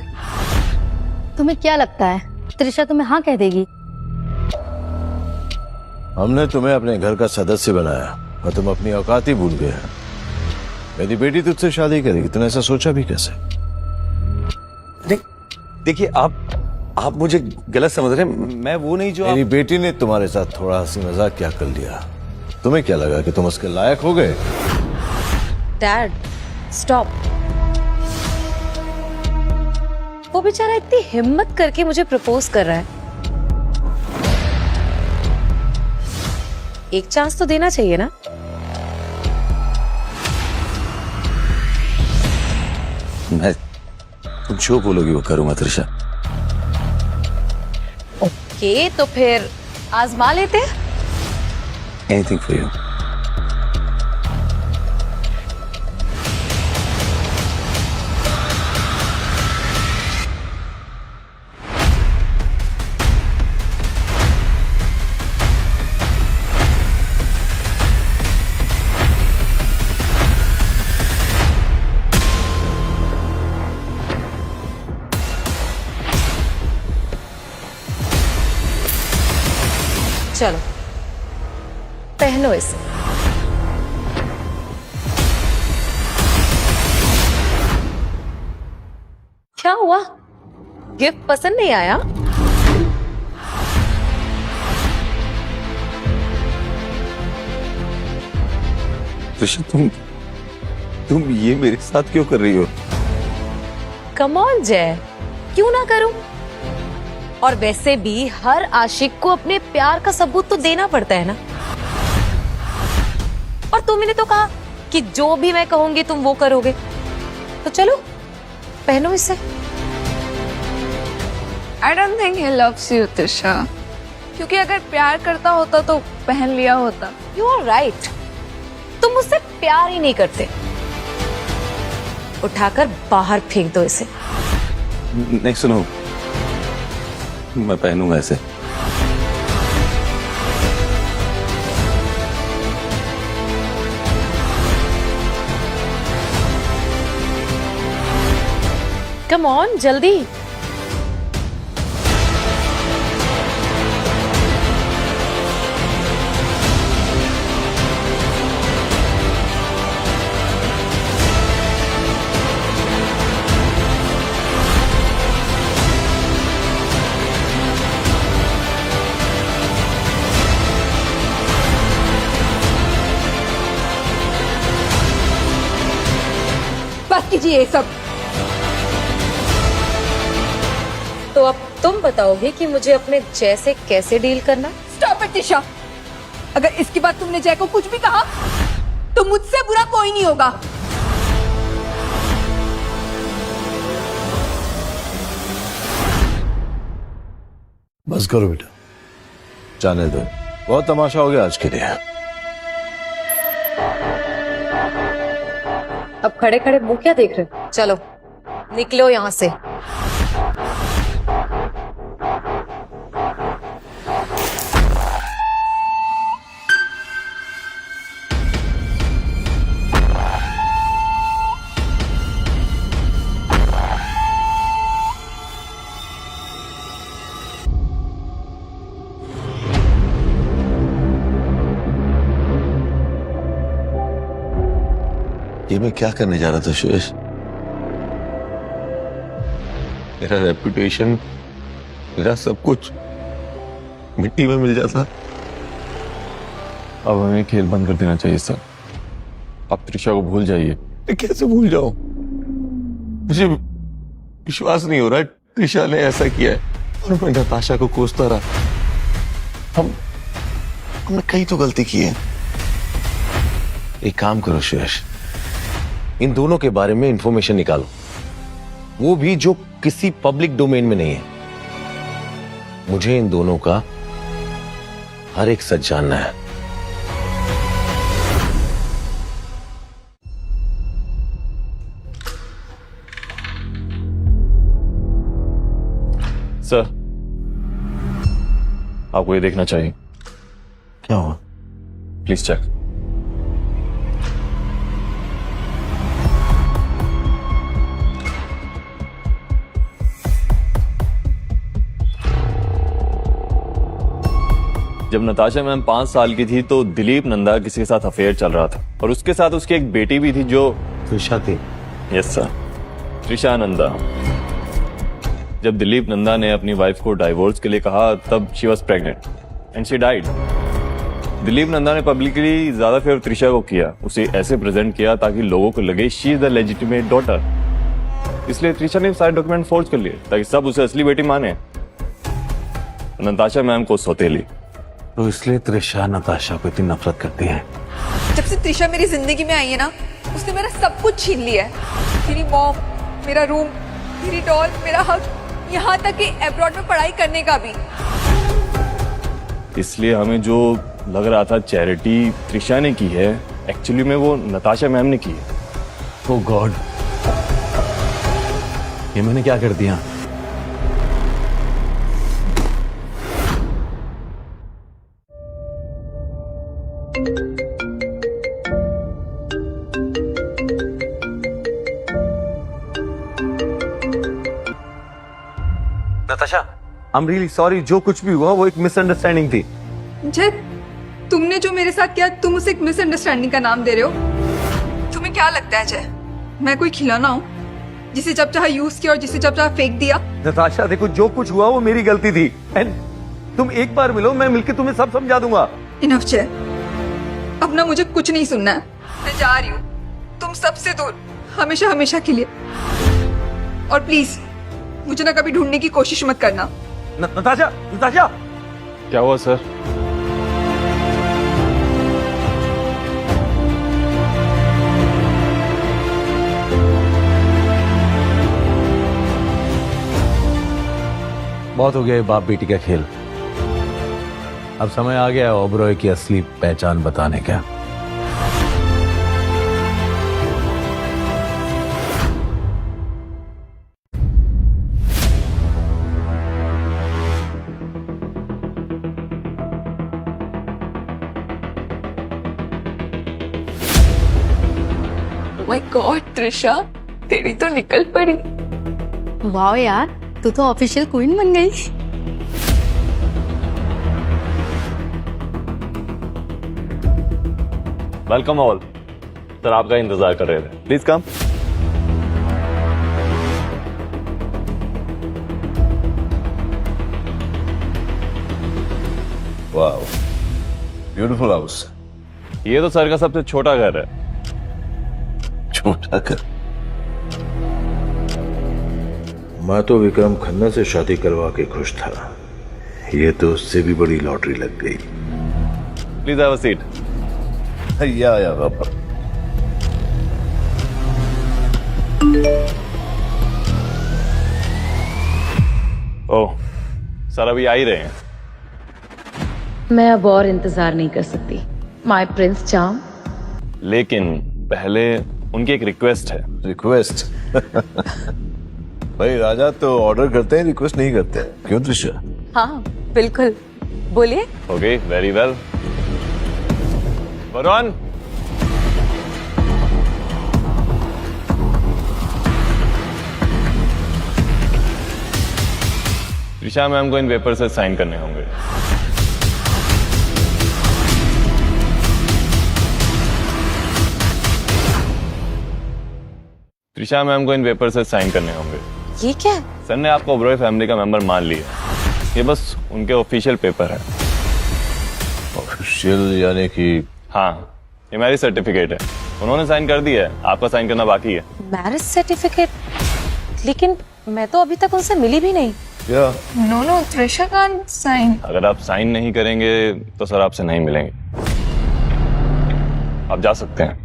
तुम्हें क्या लगता है त्रिशा तुम्हें हाँ कह देगी? हमने तुम्हें अपने घर का सदस्य बनाया और तुम अपनी औकात ही भूल गए। मेरी बेटी तुझसे शादी करेगी, तूने ऐसा सोचा भी कैसे? देखिए आप मुझे गलत समझ रहे हैं। मैं वो नहीं जो मेरी बेटी ने तुम्हारे साथ थोड़ा हंसी मजाक क्या कर लिया? तुम्हें क्या लगा कि तुम उसके लायक हो गए? Dad stop. वो बेचारा इतनी हिम्मत करके मुझे प्रपोज कर रहा है, एक चांस तो देना चाहिए ना। मैं तुम जो बोलोगी वो करूंगा त्रिशा। ओके तो फिर आजमा लेते हैं। Anything for you. चलो पहनो इसे। क्या हुआ, गिफ्ट पसंद नहीं आया? त्रिशा तुम ये मेरे साथ क्यों कर रही हो? कम ऑन जय, क्यों ना करूं? और वैसे भी हर आशिक को अपने प्यार का सबूत तो देना पड़ता है ना। और तुमने तो कहा कि जो भी मैं कहूंगी तुम वो करोगे, तो चलो पहनो इसे। I don't think he loves you, Trisha. क्योंकि अगर प्यार करता होता तो पहन लिया होता। You are right। तुम मुझसे प्यार ही नहीं करते। उठाकर बाहर फेंक दो इसे। नहीं सुनो, मैं पहनूंगा इसे। कम ऑन जल्दी। बस कीजिए ये सब। तो अब तुम बताओगे कि मुझे अपने जय से कैसे डील करना? स्टॉप इट दिशा। अगर इसके बाद तुमने जय को कुछ भी कहा तो मुझसे बुरा कोई नहीं होगा। बस करो बेटा, जाने दो, बहुत तमाशा हो गया आज के लिए। अब खड़े खड़े मुंह क्या देख रहे हो? चलो निकलो यहाँ से। ये मैं क्या करने जा रहा था सुयश? मेरा रेपुटेशन, मेरा सब कुछ मिट्टी में मिल जाता। अब हमें खेल बंद कर देना चाहिए सर। आप त्रिशा को भूल जाइए। कैसे भूल जाऊं? मुझे विश्वास नहीं हो रहा है त्रिशा ने ऐसा किया है और मैं नताशा को कोसता रहा। हमने कई तो गलती की है। एक काम करो सुयश, इन दोनों के बारे में इंफॉर्मेशन निकालो, वो भी जो किसी पब्लिक डोमेन में नहीं है। मुझे इन दोनों का हर एक सच जानना है। सर, आपको ये देखना चाहिए। क्या हुआ? Please check. जब नताशा मैम 5 साल की थी तो दिलीप नंदा किसी के साथ अफेयर चल रहा था और उसके साथ उसकी एक बेटी भी थी जो त्रिशा थी। Yes sir, Trisha Nanda. जब दिलीप नंदा ने अपनी वाइफ को डाइवोर्स के लिए कहा तब she was pregnant and she died. Dilip Nanda ने पब्लिकली ज्यादा फेवर त्रिशा को किया, उसे ऐसे प्रेजेंट किया ताकि लोगों को लगे she is the legitimate daughter. इसलिए त्रिशा ने सारे डॉक्यूमेंट फोर्ज कर लिए ताकि सब उसे असली बेटी माने। नताशा मैम को सौतेली। तो इसलिए त्रिशा नताशा को इतनी नफरत करती है। जब से त्रिशा मेरी जिंदगी में आई है ना, उसने मेरा सब कुछ छीन लिया है। मेरी मॉम, मेरा रूम, मेरी डॉल, मेरा हक, यहाँ तक कि अब्रॉड में पढ़ाई करने का भी। इसलिए हमें जो लग रहा था चैरिटी त्रिशा ने की है, एक्चुअली में वो नताशा मैम ने की है। ओह गॉड, ये मैंने क्या कर दिया? नताशा, आई एम रियली सॉरी, जो कुछ भी हुआ वो एक मिसअंडरस्टैंडिंग थी। जय, तुमने जो मेरे साथ किया तुम उसे एक मिसअंडरस्टैंडिंग का नाम दे रहे हो? तुम्हें क्या लगता है जय, मैं कोई खिलौना हूँ जिसे जब चाहा यूज किया और जिसे जब चाहा फेंक दिया? नताशा देखो, जो कुछ हुआ वो मेरी गलती थी एंड तुम एक बार मिलो, मैं मिलके तुम्हें सब समझा दूंगा। इनफ जय, अब ना मुझे कुछ नहीं सुनना है, मैं जा रही हूँ तुम सबसे दूर, हमेशा हमेशा के लिए। और प्लीज मुझे ना कभी ढूंढने की कोशिश मत करना। नताशा, नताशा! क्या हुआ सर? बहुत हो गया ये बाप बेटी का खेल। अब समय आ गया है ओबरॉय की असली पहचान बताने का। माय गॉड त्रिशा, तेरी तो निकल पड़ी। वाह यार, तू तो ऑफिशियल क्वीन बन गई। Welcome all. सर आपका इंतजार कर रहे थे, प्लीज कम। वाह, ब्यूटीफुल हाउस। ये तो सर का सबसे छोटा घर है। छोटा घर? मैं तो विक्रम खन्ना से शादी करवा के खुश था, ये तो उससे भी बड़ी लॉटरी लग गई। Please have a seat. या बाबा। ओह सर अभी आ ही रहे हैं। मैं अब और इंतजार नहीं कर सकती। My Prince charm. लेकिन पहले उनकी एक रिक्वेस्ट है। रिक्वेस्ट? भाई राजा तो ऑर्डर करते हैं, रिक्वेस्ट नहीं करते हैं। क्यों त्रिशा? हाँ बिल्कुल, बोलिए। Okay, very well. Varun, Trisha ma'am को इन पेपर से साइन करने होंगे। त्रिशा मैम को इन पेपर से साइन करने होंगे। ये क्या है? सर ने आपको ओबरॉय फैमिली का मेंबर मान लिया। ये बस उनके ऑफिशियल पेपर है। ऑफिशियल यानी कि? हाँ, ये मैरिज सर्टिफिकेट है। उन्होंने साइन कर दिया है, आपका साइन करना बाकी है। Marriage certificate? लेकिन मैं तो अभी तक उनसे मिली भी नहीं। क्या? No Trisha can't sign. अगर आप साइन नहीं करेंगे तो सर आपसे नहीं मिलेंगे। आप जा सकते हैं।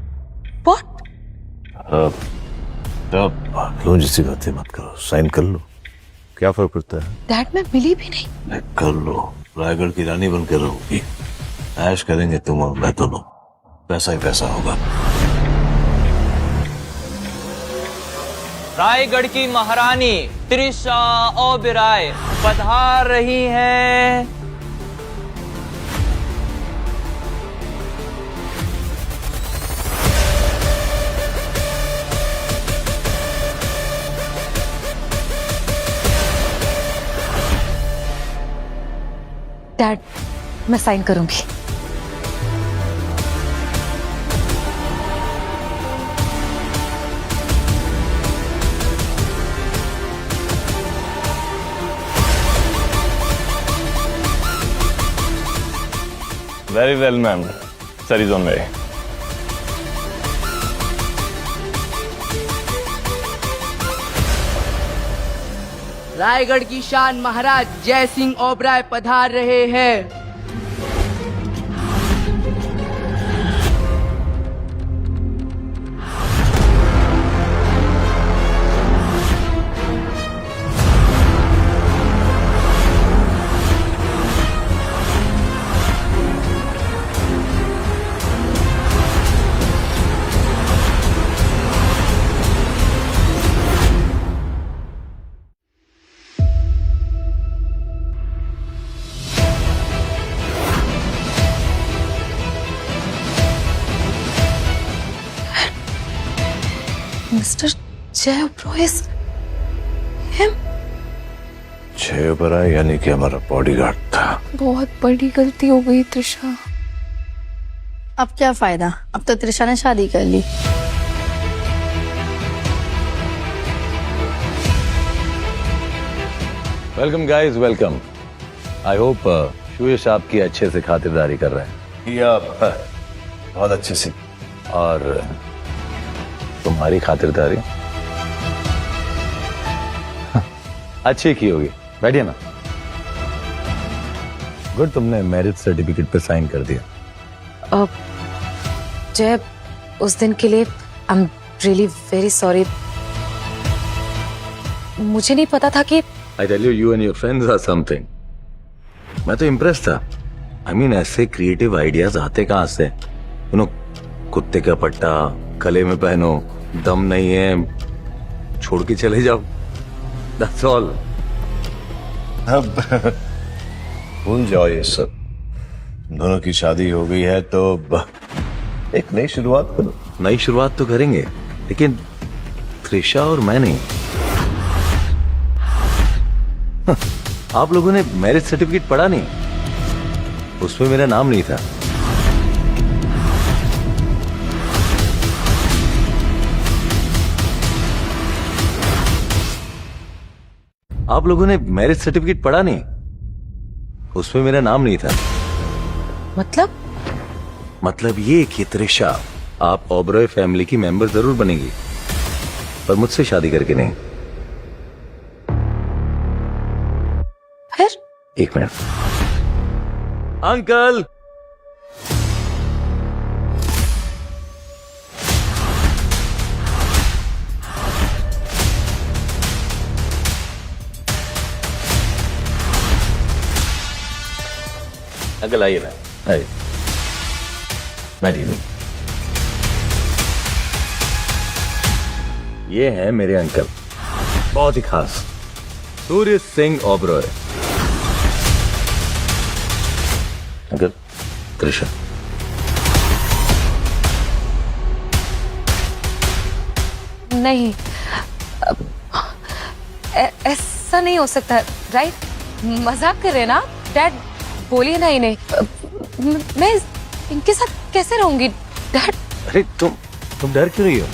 लो, जिसकी बातें मत करो, साइन कर लो, क्या फर्क पड़ता है? डैड मैं मिली भी नहीं। कर लो, रायगढ़ की रानी बन के रहोगी। ऐश करेंगे तुम और मैं दोनों, पैसा ही पैसा होगा। रायगढ़ की महारानी त्रिशा ओबेरॉय पधार रही हैं। डैड मैं साइन करूंगी। Very well ma'am, sir is on way. Raigarh की शान महाराज जय सिंह ओबराय पधार रहे हैं। मिस्टर जय ओबरॉय हिम। जय ओबराय यानी कि हमारा बॉडीगार्ड था। बहुत बड़ी गलती हो गई त्रिशा। अब क्या फायदा, अब तो त्रिशा ने शादी कर ली। Welcome guys, welcome. I hope Shuyash आपकी अच्छे से खातिरदारी कर रहे हैं। या बहुत अच्छे से। और तुम्हारी खातिरदारी अच्छी की होगी। बैठिए ना। गुड, तुमने मैरिज सर्टिफिकेट पे साइन कर दिया। जय, उस दिन के लिए I am really very sorry. मुझे नहीं पता था कि I tell you, you and your friends are something. मैं तो इम्प्रेस था। आई मीन ऐसे क्रिएटिव आइडियाज आते कहां से? कुत्ते का पट्टा गले में पहनो, दम नहीं है छोड़ के चले जाओ, दैट्स ऑल। अब भूल जाओ ये सब। दोनों की शादी हो गई है तो एक नई शुरुआत करो। नई शुरुआत तो करेंगे, लेकिन त्रिशा और मैं नहीं। आप लोगों ने मैरिज सर्टिफिकेट पढ़ा नहीं? उसमें मेरा नाम नहीं था। आप लोगों ने मैरिज सर्टिफिकेट पढ़ा नहीं? उसमें मेरा नाम नहीं था। मतलब ये कि त्रिशा, आप ओबरॉय फैमिली की मेंबर जरूर बनेगी, पर मुझसे शादी करके नहीं। फिर? एक मिनट। अंकल, अंकल आइए ना, आइए बैठिए। ये है मेरे अंकल, बहुत ही खास, सूर्य सिंह ओबरॉय। अंकल, त्रिशा। नहीं, ऐसा नहीं हो सकता, राइट? मजाक कर रहे हैं ना डैड? बोलिए ना इन्हें, मैं इनके साथ कैसे रहूंगी डैड? अरे तुम डर क्यों रही हो?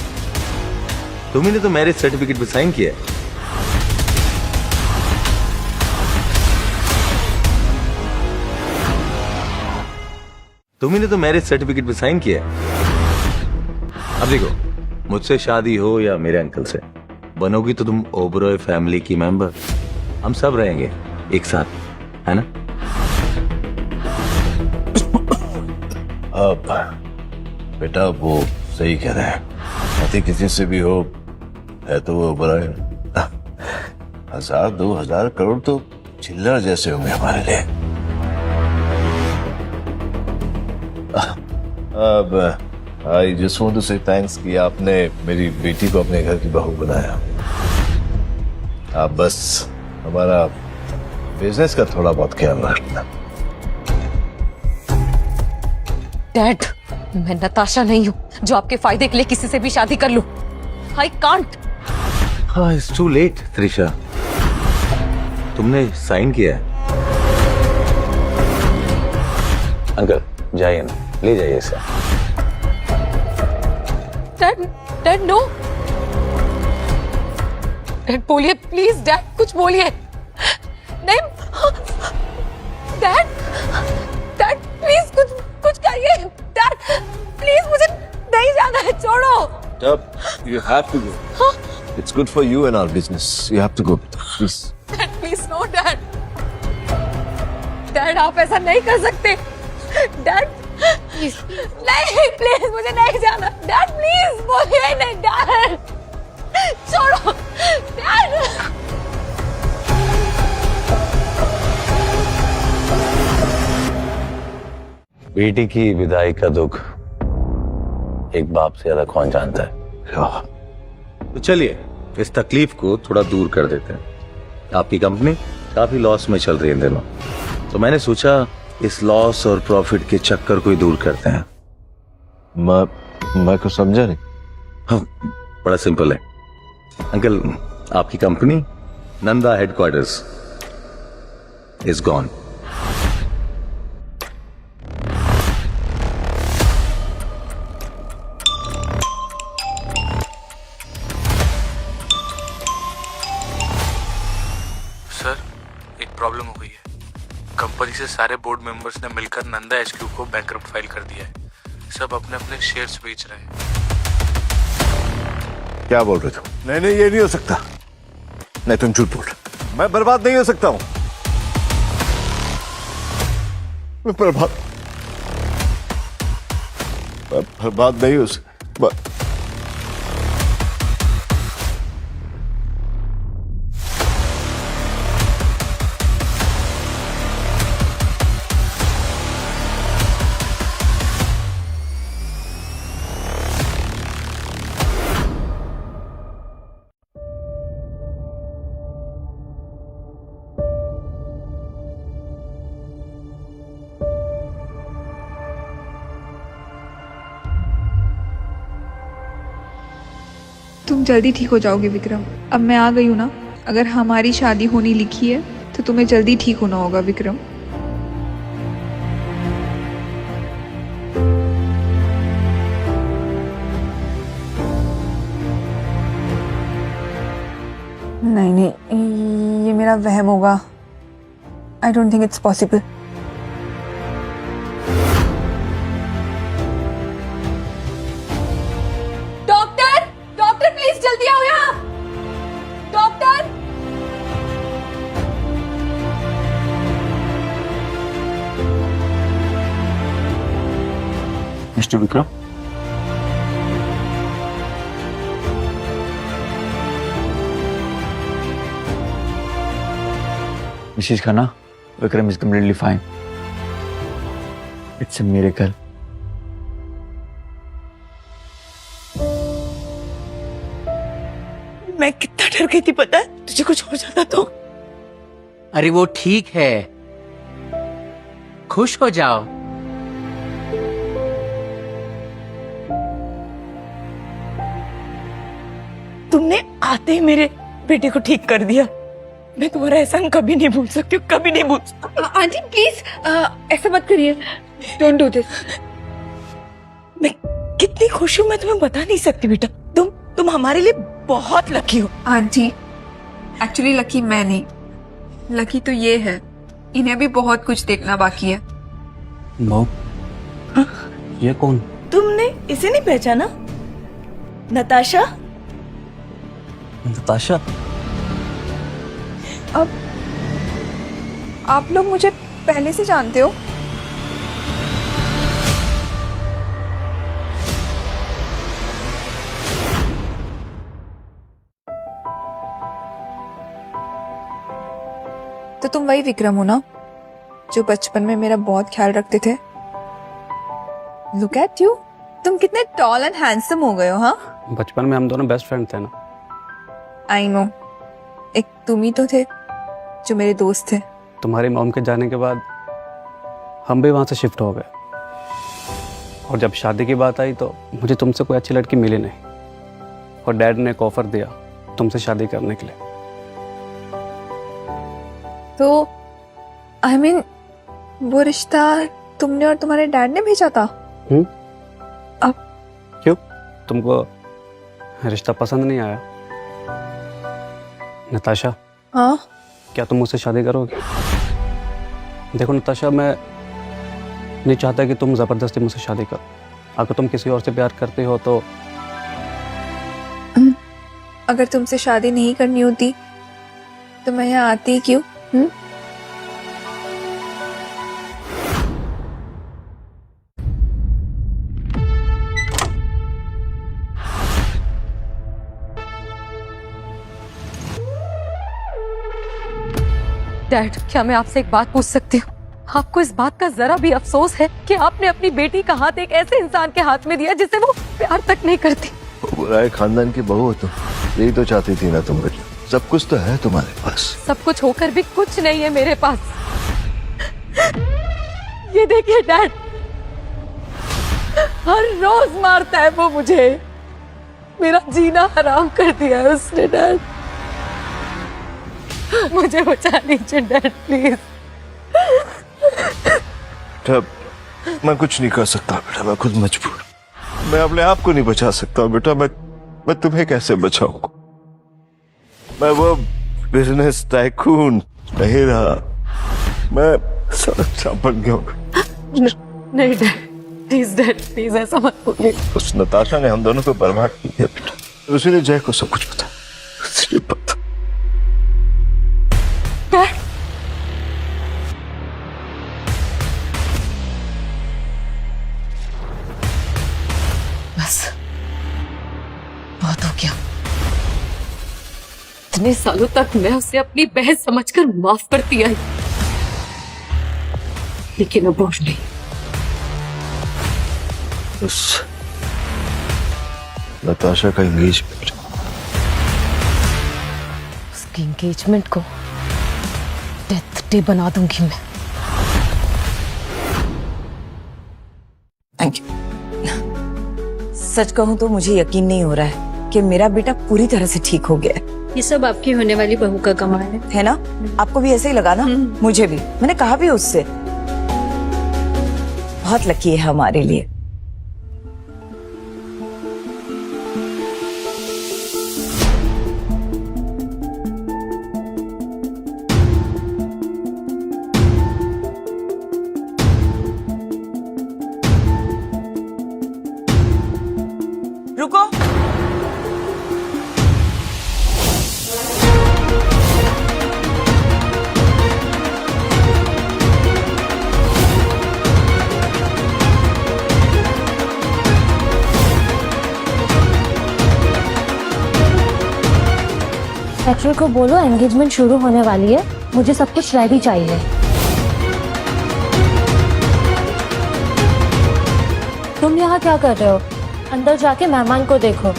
तुम्ही ने तो मैरिज सर्टिफिकेट पे साइन किया है। तुम्ही ने तो मैरिज सर्टिफिकेट पे साइन किया है। अब देखो, मुझसे शादी हो या मेरे अंकल से, बनोगी तो तुम ओबरॉय फैमिली की मेंबर। हम सब रहेंगे एक साथ, है ना? अब बेटा वो सही कह रहे हैं, पति किसी से भी हो है तो वो ओबरॉय। 1000-2000 करोड़ तो चिल्लर जैसे होंगे हमारे लिए। अब आई जस्ट वांट टू से थैंक्स कि आपने मेरी बेटी को अपने घर की बहू बनाया। आप बस हमारा बिजनेस का थोड़ा बहुत ख्याल रखना। डैड, मैं नताशा नहीं हूँ जो आपके फायदे के लिए किसी से भी शादी कर लूं। I can't. हाँ, इट्स टू लेट त्रिशा, तुमने साइन किया है। अंकल जाइए ना, ले जाइए इसे। Dad no. डैड बोलिए प्लीज, डैड कुछ बोलिए। नहीं डैड, डैड प्लीज कुछ करिए। डैड प्लीज, मुझे नहीं जाना है, छोड़ो। You have to go. It's good for you and our business. You have to go, please. Dad please no dad. Dad आप ऐसा नहीं कर सकते। डैड नहीं, प्लीज मुझे नहीं जाना। डैड प्लीज बोलिए नहीं। डैड छोड़ो। डैड बेटी की विदाई का दुख एक बाप से ज्यादा कौन जानता है। तो चलिए इस तकलीफ को थोड़ा दूर कर देते हैं। आपकी कंपनी काफी लॉस में चल रही है इन दिनों, तो मैंने सोचा इस लॉस और प्रॉफिट के चक्कर को ही दूर करते हैं। मैं कुछ समझा नहीं। हाँ, बड़ा सिंपल है अंकल, आपकी company Nanda headquarters is gone. Sir, एक प्रॉब्लम हो गई है। कंपनी से सारे बोर्ड मेंबर्स ने मिलकर नंदा एचक्यू को बैंकरप्ट फाइल कर दिया है। सब अपने अपने शेयर्स बेच रहे हैं। क्या बोल रहे थे? नहीं ये नहीं हो सकता। नहीं, तुम झूठ बोल रहे। मैं बर्बाद नहीं हो सकता हूं। मैं बर्बाद नहीं हो सकता। तुम जल्दी ठीक हो जाओगे विक्रम। अब मैं आ गई हूँ ना, अगर हमारी शादी होनी लिखी है तो तुम्हें जल्दी ठीक होना होगा विक्रम। नहीं, ये मेरा वहम होगा। I don't think it's possible. Doctor please जल्दी आओ यहाँ। Doctor mister Vikram, mrs Khanna, Vikram is completely fine. It's a miracle. मैं कितना डर गई थी पता है, तुझे कुछ हो जाता तो। अरे वो ठीक है, खुश हो जाओ। तुमने आते ही मेरे बेटे को ठीक कर दिया। मैं तुम्हारा एहसान कभी नहीं भूल सकती हूँ, कभी नहीं भूल सकती। आंटी प्लीज ऐसा मत करिए, डोंट डू दिस। मैं कितनी खुश हूँ मैं तुम्हें बता नहीं सकती बेटा। तुम हमारे लिए बहुत लकी हो। आंटी एक्चुअली लकी मैं नहीं, लकी तो ये है, इन्हें भी बहुत कुछ देखना बाकी है। मॉम, ये कौन? तुमने इसे नहीं पहचाना? नताशा। नताशा? अब आप लोग मुझे पहले से जानते हो? तो तुम वही विक्रम हो ना जो बचपन में मेरा बहुत ख्याल रखते थे? लुक एट यू, तुम कितने टॉल एंड हैंडसम हो गए हो। हाँ, बचपन में हम दोनों बेस्ट फ्रेंड थे ना। आई नो, एक तुम ही तो थे जो मेरे दोस्त थे। तुम्हारी मॉम के जाने के बाद हम भी वहां से शिफ्ट हो गए, और जब शादी की बात आई तो मुझे तुमसे कोई अच्छी लड़की मिली नहीं, और डैड ने एक ऑफर दिया तुमसे शादी करने के लिए। तो आई मीन वो रिश्ता तुमने और तुम्हारे डैड ने भेजा था? अब क्यों, तुमको रिश्ता पसंद नहीं आया? नताशा, हाँ, क्या तुम मुझसे शादी करोगे? देखो नताशा, मैं नहीं चाहता कि तुम जबरदस्ती मुझसे शादी करो। अगर तुम किसी और से प्यार करते हो तो अगर तुमसे शादी नहीं करनी होती तो मैं यहाँ आती क्यों? डैड, क्या मैं आपसे एक बात पूछ सकती हूँ? आपको इस बात का जरा भी अफसोस है कि आपने अपनी बेटी का हाथ एक ऐसे इंसान के हाथ में दिया जिसे वो प्यार तक नहीं करती? बुराए खानदान की बहू हो तुम, यही तो चाहती थी ना तुम बेटा। सब कुछ तो है तुम्हारे पास। सब कुछ होकर भी कुछ नहीं है मेरे पास। ये देखिए डैड, हर रोज मारता है वो मुझे। मेरा जीना हराम कर दिया है उसने डैड। मुझे बचा लीजिए डैड प्लीज। मैं कुछ नहीं कर सकता बेटा, मैं खुद मजबूर। मैं अपने आप को नहीं बचा सकता बेटा। मैं तुम्हें कैसे बचाऊंगा? मैं वो बिजनेस टाइकून नहीं रहा, मैं सच्चा बन गया हूं। नहीं डैड प्लीज, डैड प्लीज ऐसा मत बोलिए। उस नताशा ने हम दोनों को बर्बाद किया बेटा, उसी ने जय को सब कुछ पता, इसलिए पता। डैड, बस बहुत हो गया। इतने सालों तक मैं उसे अपनी बहन समझकर माफ करती आई, लेकिन अब और नहीं। उस नताशा का एंगेजमेंट, उसकी एंगेजमेंट को डेथ डे बना दूंगी मैं। Thank you. सच कहूं तो मुझे यकीन नहीं हो रहा है कि मेरा बेटा पूरी तरह से ठीक हो गया है। ये सब आपकी होने वाली बहू का कमाल है ना? आपको भी ऐसे ही लगा ना? मुझे भी, मैंने कहा भी उससे। बहुत लकी है हमारे लिए। रुको, सेक्रेटरी को बोलो एंगेजमेंट शुरू होने वाली है, मुझे सब कुछ रेडी चाहिए। यहाँ क्या कर रहे हो? अंदर जाके मेहमान को देखो।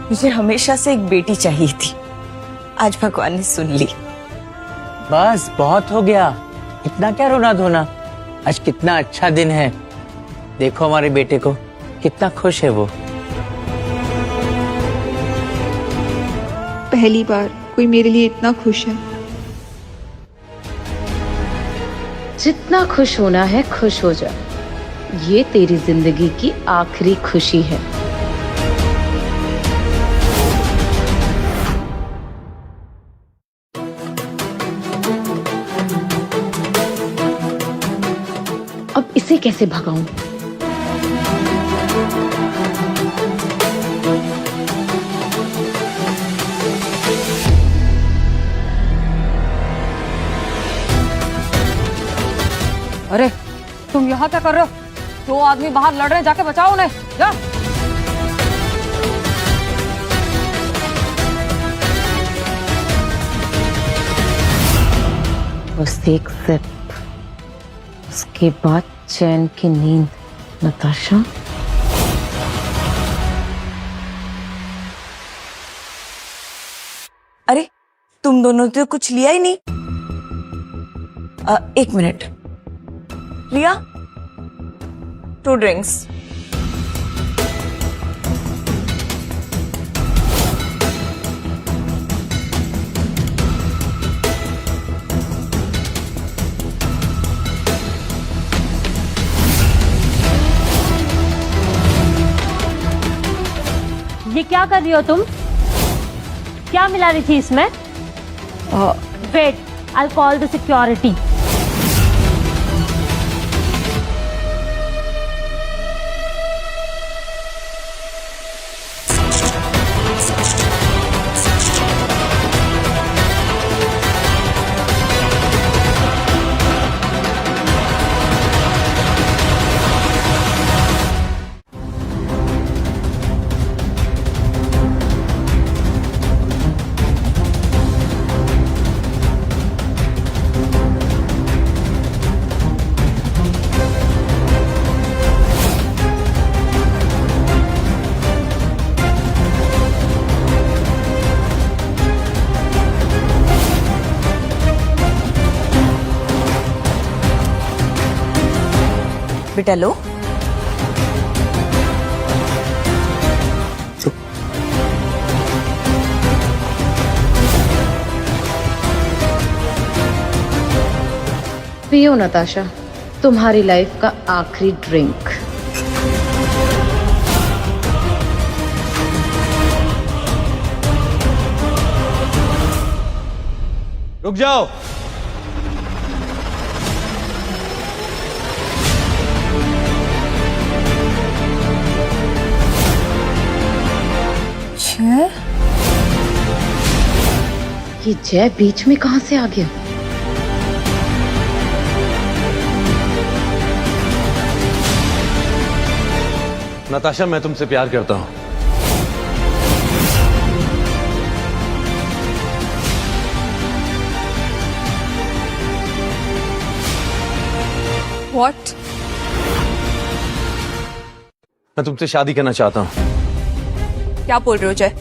मुझे हमेशा से एक बेटी चाहिए थी, आज भगवान ने सुन ली। बस बहुत हो गया, इतना क्या रोना धोना। आज कितना अच्छा दिन है, देखो हमारे बेटे को, कितना खुश है वो। पहली बार कोई मेरे लिए इतना खुश है। जितना खुश होना है खुश हो जा, ये तेरी जिंदगी की आखिरी खुशी है। अब इसे कैसे भगाऊं? अरे तुम यहाँ क्या कर रहे हो? दो आदमी बाहर लड़ रहे हैं, जाके बचाओ उन्हें, जा। बस एक सिप, उसके बाद चैन की नींद। नताशा, अरे तुम दोनों तो कुछ लिया ही नहीं। एक मिनट, रिया, 2 ड्रिंक्स। ये क्या कर रही हो तुम? क्या मिला रही थी इसमें? Wait, I call the security. बेटा लो। पियो नताशा, तुम्हारी लाइफ का आखिरी ड्रिंक। रुक जाओ। ये जय बीच में कहां से आ गया? नताशा, मैं तुमसे प्यार करता हूं। What? मैं तुमसे शादी करना चाहता हूं। क्या बोल रहे हो जय?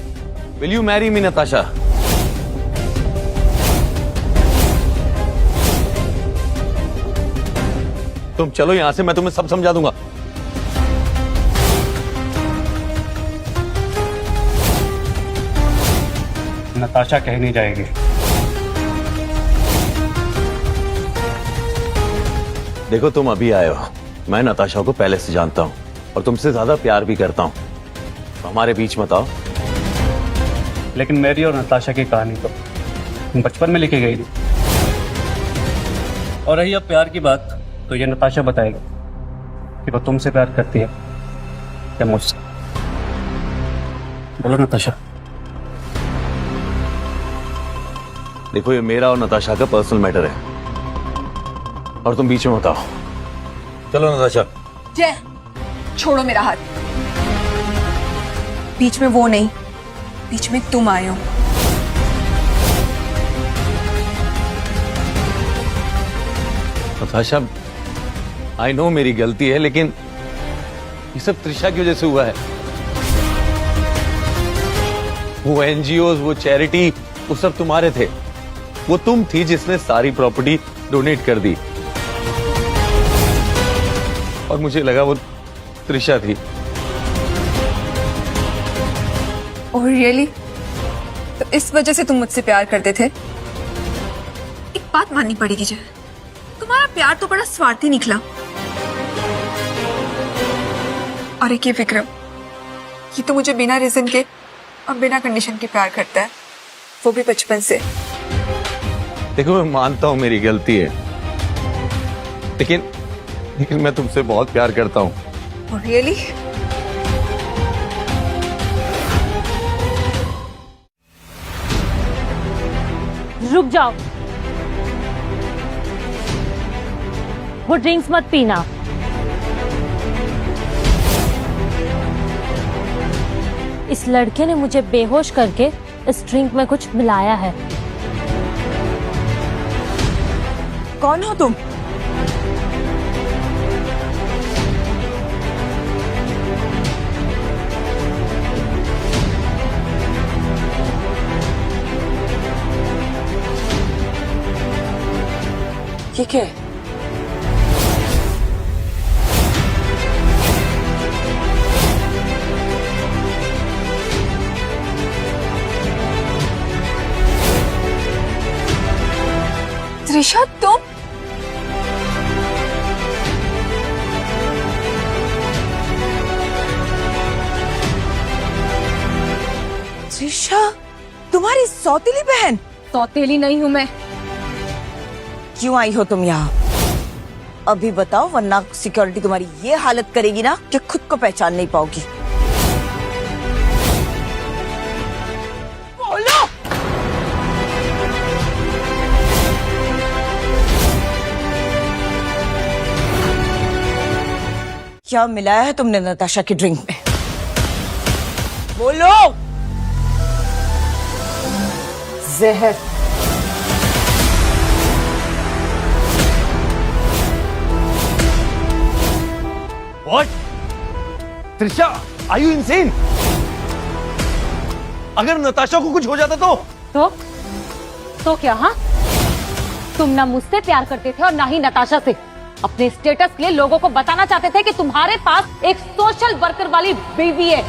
Will you marry me Natasha? तुम चलो यहां से, मैं तुम्हें सब समझा दूंगा। नताशा कहीं नहीं जाएगी। देखो, तुम अभी आए हो, मैं नताशा को पहले से जानता हूं और तुमसे ज्यादा प्यार भी करता हूं, तो हमारे बीच मत आओ। लेकिन मेरी और नताशा की कहानी तो बचपन में लिखी गई थी। और रही अब प्यार की बात, तो ये नताशा बताएगी कि वो तुमसे प्यार करती है या मुझसे। बोलो नताशा। देखो, ये मेरा और नताशा का पर्सनल मैटर है और तुम बीच में मत आओ। चलो नताशा। जय, छोड़ो मेरा हाथ। बीच में वो नहीं, बीच में तुम आए हो। नताशा, आई नो मेरी गलती है, लेकिन ये सब त्रिशा की वजह से हुआ है। वो एनजीओ, वो चैरिटी, वो सब तुम्हारे थे। वो तुम थी जिसने सारी प्रॉपर्टी डोनेट कर दी और मुझे लगा वो त्रिशा थी। Oh really? तो इस वजह से तुम मुझसे प्यार करते थे? एक बात माननी पड़ेगी जय, तुम्हारा प्यार तो बड़ा स्वार्थी निकला। और एक ये विक्रम, ये तो मुझे बिना रीजन के और बिना कंडीशन के प्यार करता है, वो भी बचपन से। देखो, मैं मानता हूं मेरी गलती है, लेकिन मैं तुमसे बहुत प्यार करता हूं। रियली? रुक जाओ, वो ड्रिंक्स मत पीना। इस लड़के ने मुझे बेहोश करके इस ड्रिंक में कुछ मिलाया है। कौन हो तुम? ये क्या है? त्रिशा, तुम? त्रिशा, तुम्हारी सौतेली बहन? सौतेली नहीं हूं मैं। क्यों आई हो तुम यहाँ? अभी बताओ, वरना सिक्योरिटी तुम्हारी ये हालत करेगी ना कि खुद को पहचान नहीं पाओगी। बोलो। क्या मिलाया है तुमने नताशा की ड्रिंक में? बोलो। जहर। What? Trisha, are you insane? अगर नताशा को कुछ हो जाता तो क्या? हाँ, तुम ना मुझसे प्यार करते थे और ना ही नताशा से। अपने स्टेटस के लिए लोगों को बताना चाहते थे कि तुम्हारे पास एक सोशल वर्कर वाली बेबी है।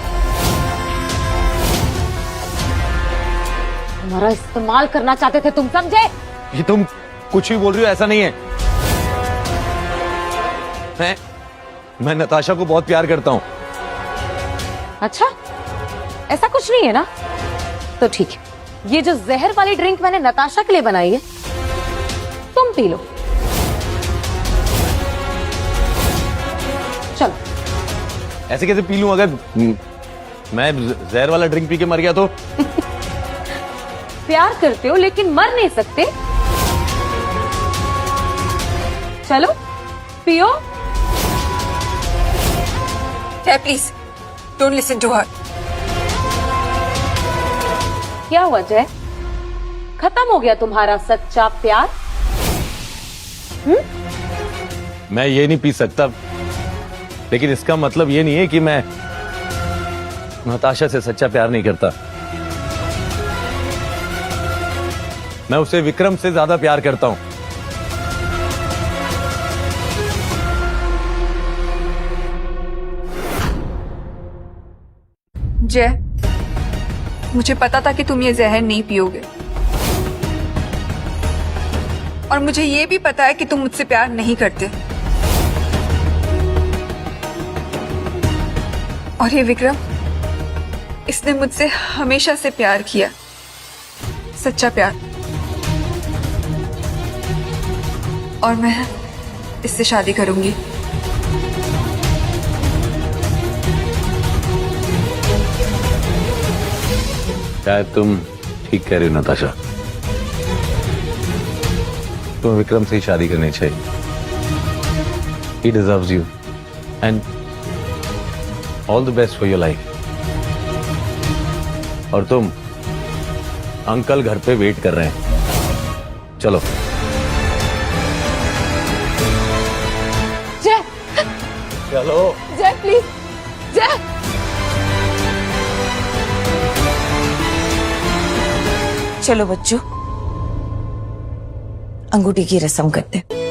तुम्हारा इस्तेमाल करना चाहते थे, तुम समझे? ये तुम कुछ भी बोल रही हो, ऐसा नहीं है। मैं नताशा को बहुत प्यार करता हूँ। अच्छा, ऐसा कुछ नहीं है ना? तो ठीक है, ये जो जहर वाली ड्रिंक मैंने नताशा के लिए बनाई है, तुम पी लो। चलो। ऐसे कैसे पी लूं? अगर मैं जहर वाला ड्रिंक पी के मर गया तो? प्यार करते हो लेकिन मर नहीं सकते। चलो पियो। Please don't listen to her. क्या हुआ जय? खत्म हो गया तुम्हारा सच्चा प्यार? मैं ये नहीं पी सकता, लेकिन इसका मतलब ये नहीं है कि मैं नताशा से सच्चा प्यार नहीं करता। मैं उसे विक्रम से ज्यादा प्यार करता हूं। जय, मुझे पता था कि तुम ये जहर नहीं पियोगे, और मुझे ये भी पता है कि तुम मुझसे प्यार नहीं करते। और ये विक्रम, इसने मुझसे हमेशा से प्यार किया, सच्चा प्यार, और मैं इससे शादी करूंगी। शायद तुम ठीक कह रही हो नताशा, तुम्हें विक्रम से ही शादी करनी चाहिए। He deserves you and all the best for your life। और तुम, अंकल घर पे वेट कर रहे हैं, चलो। जय, चलो जय प्लीज, जय। चलो बच्चों, अंगूठी की रस्म करते हैं।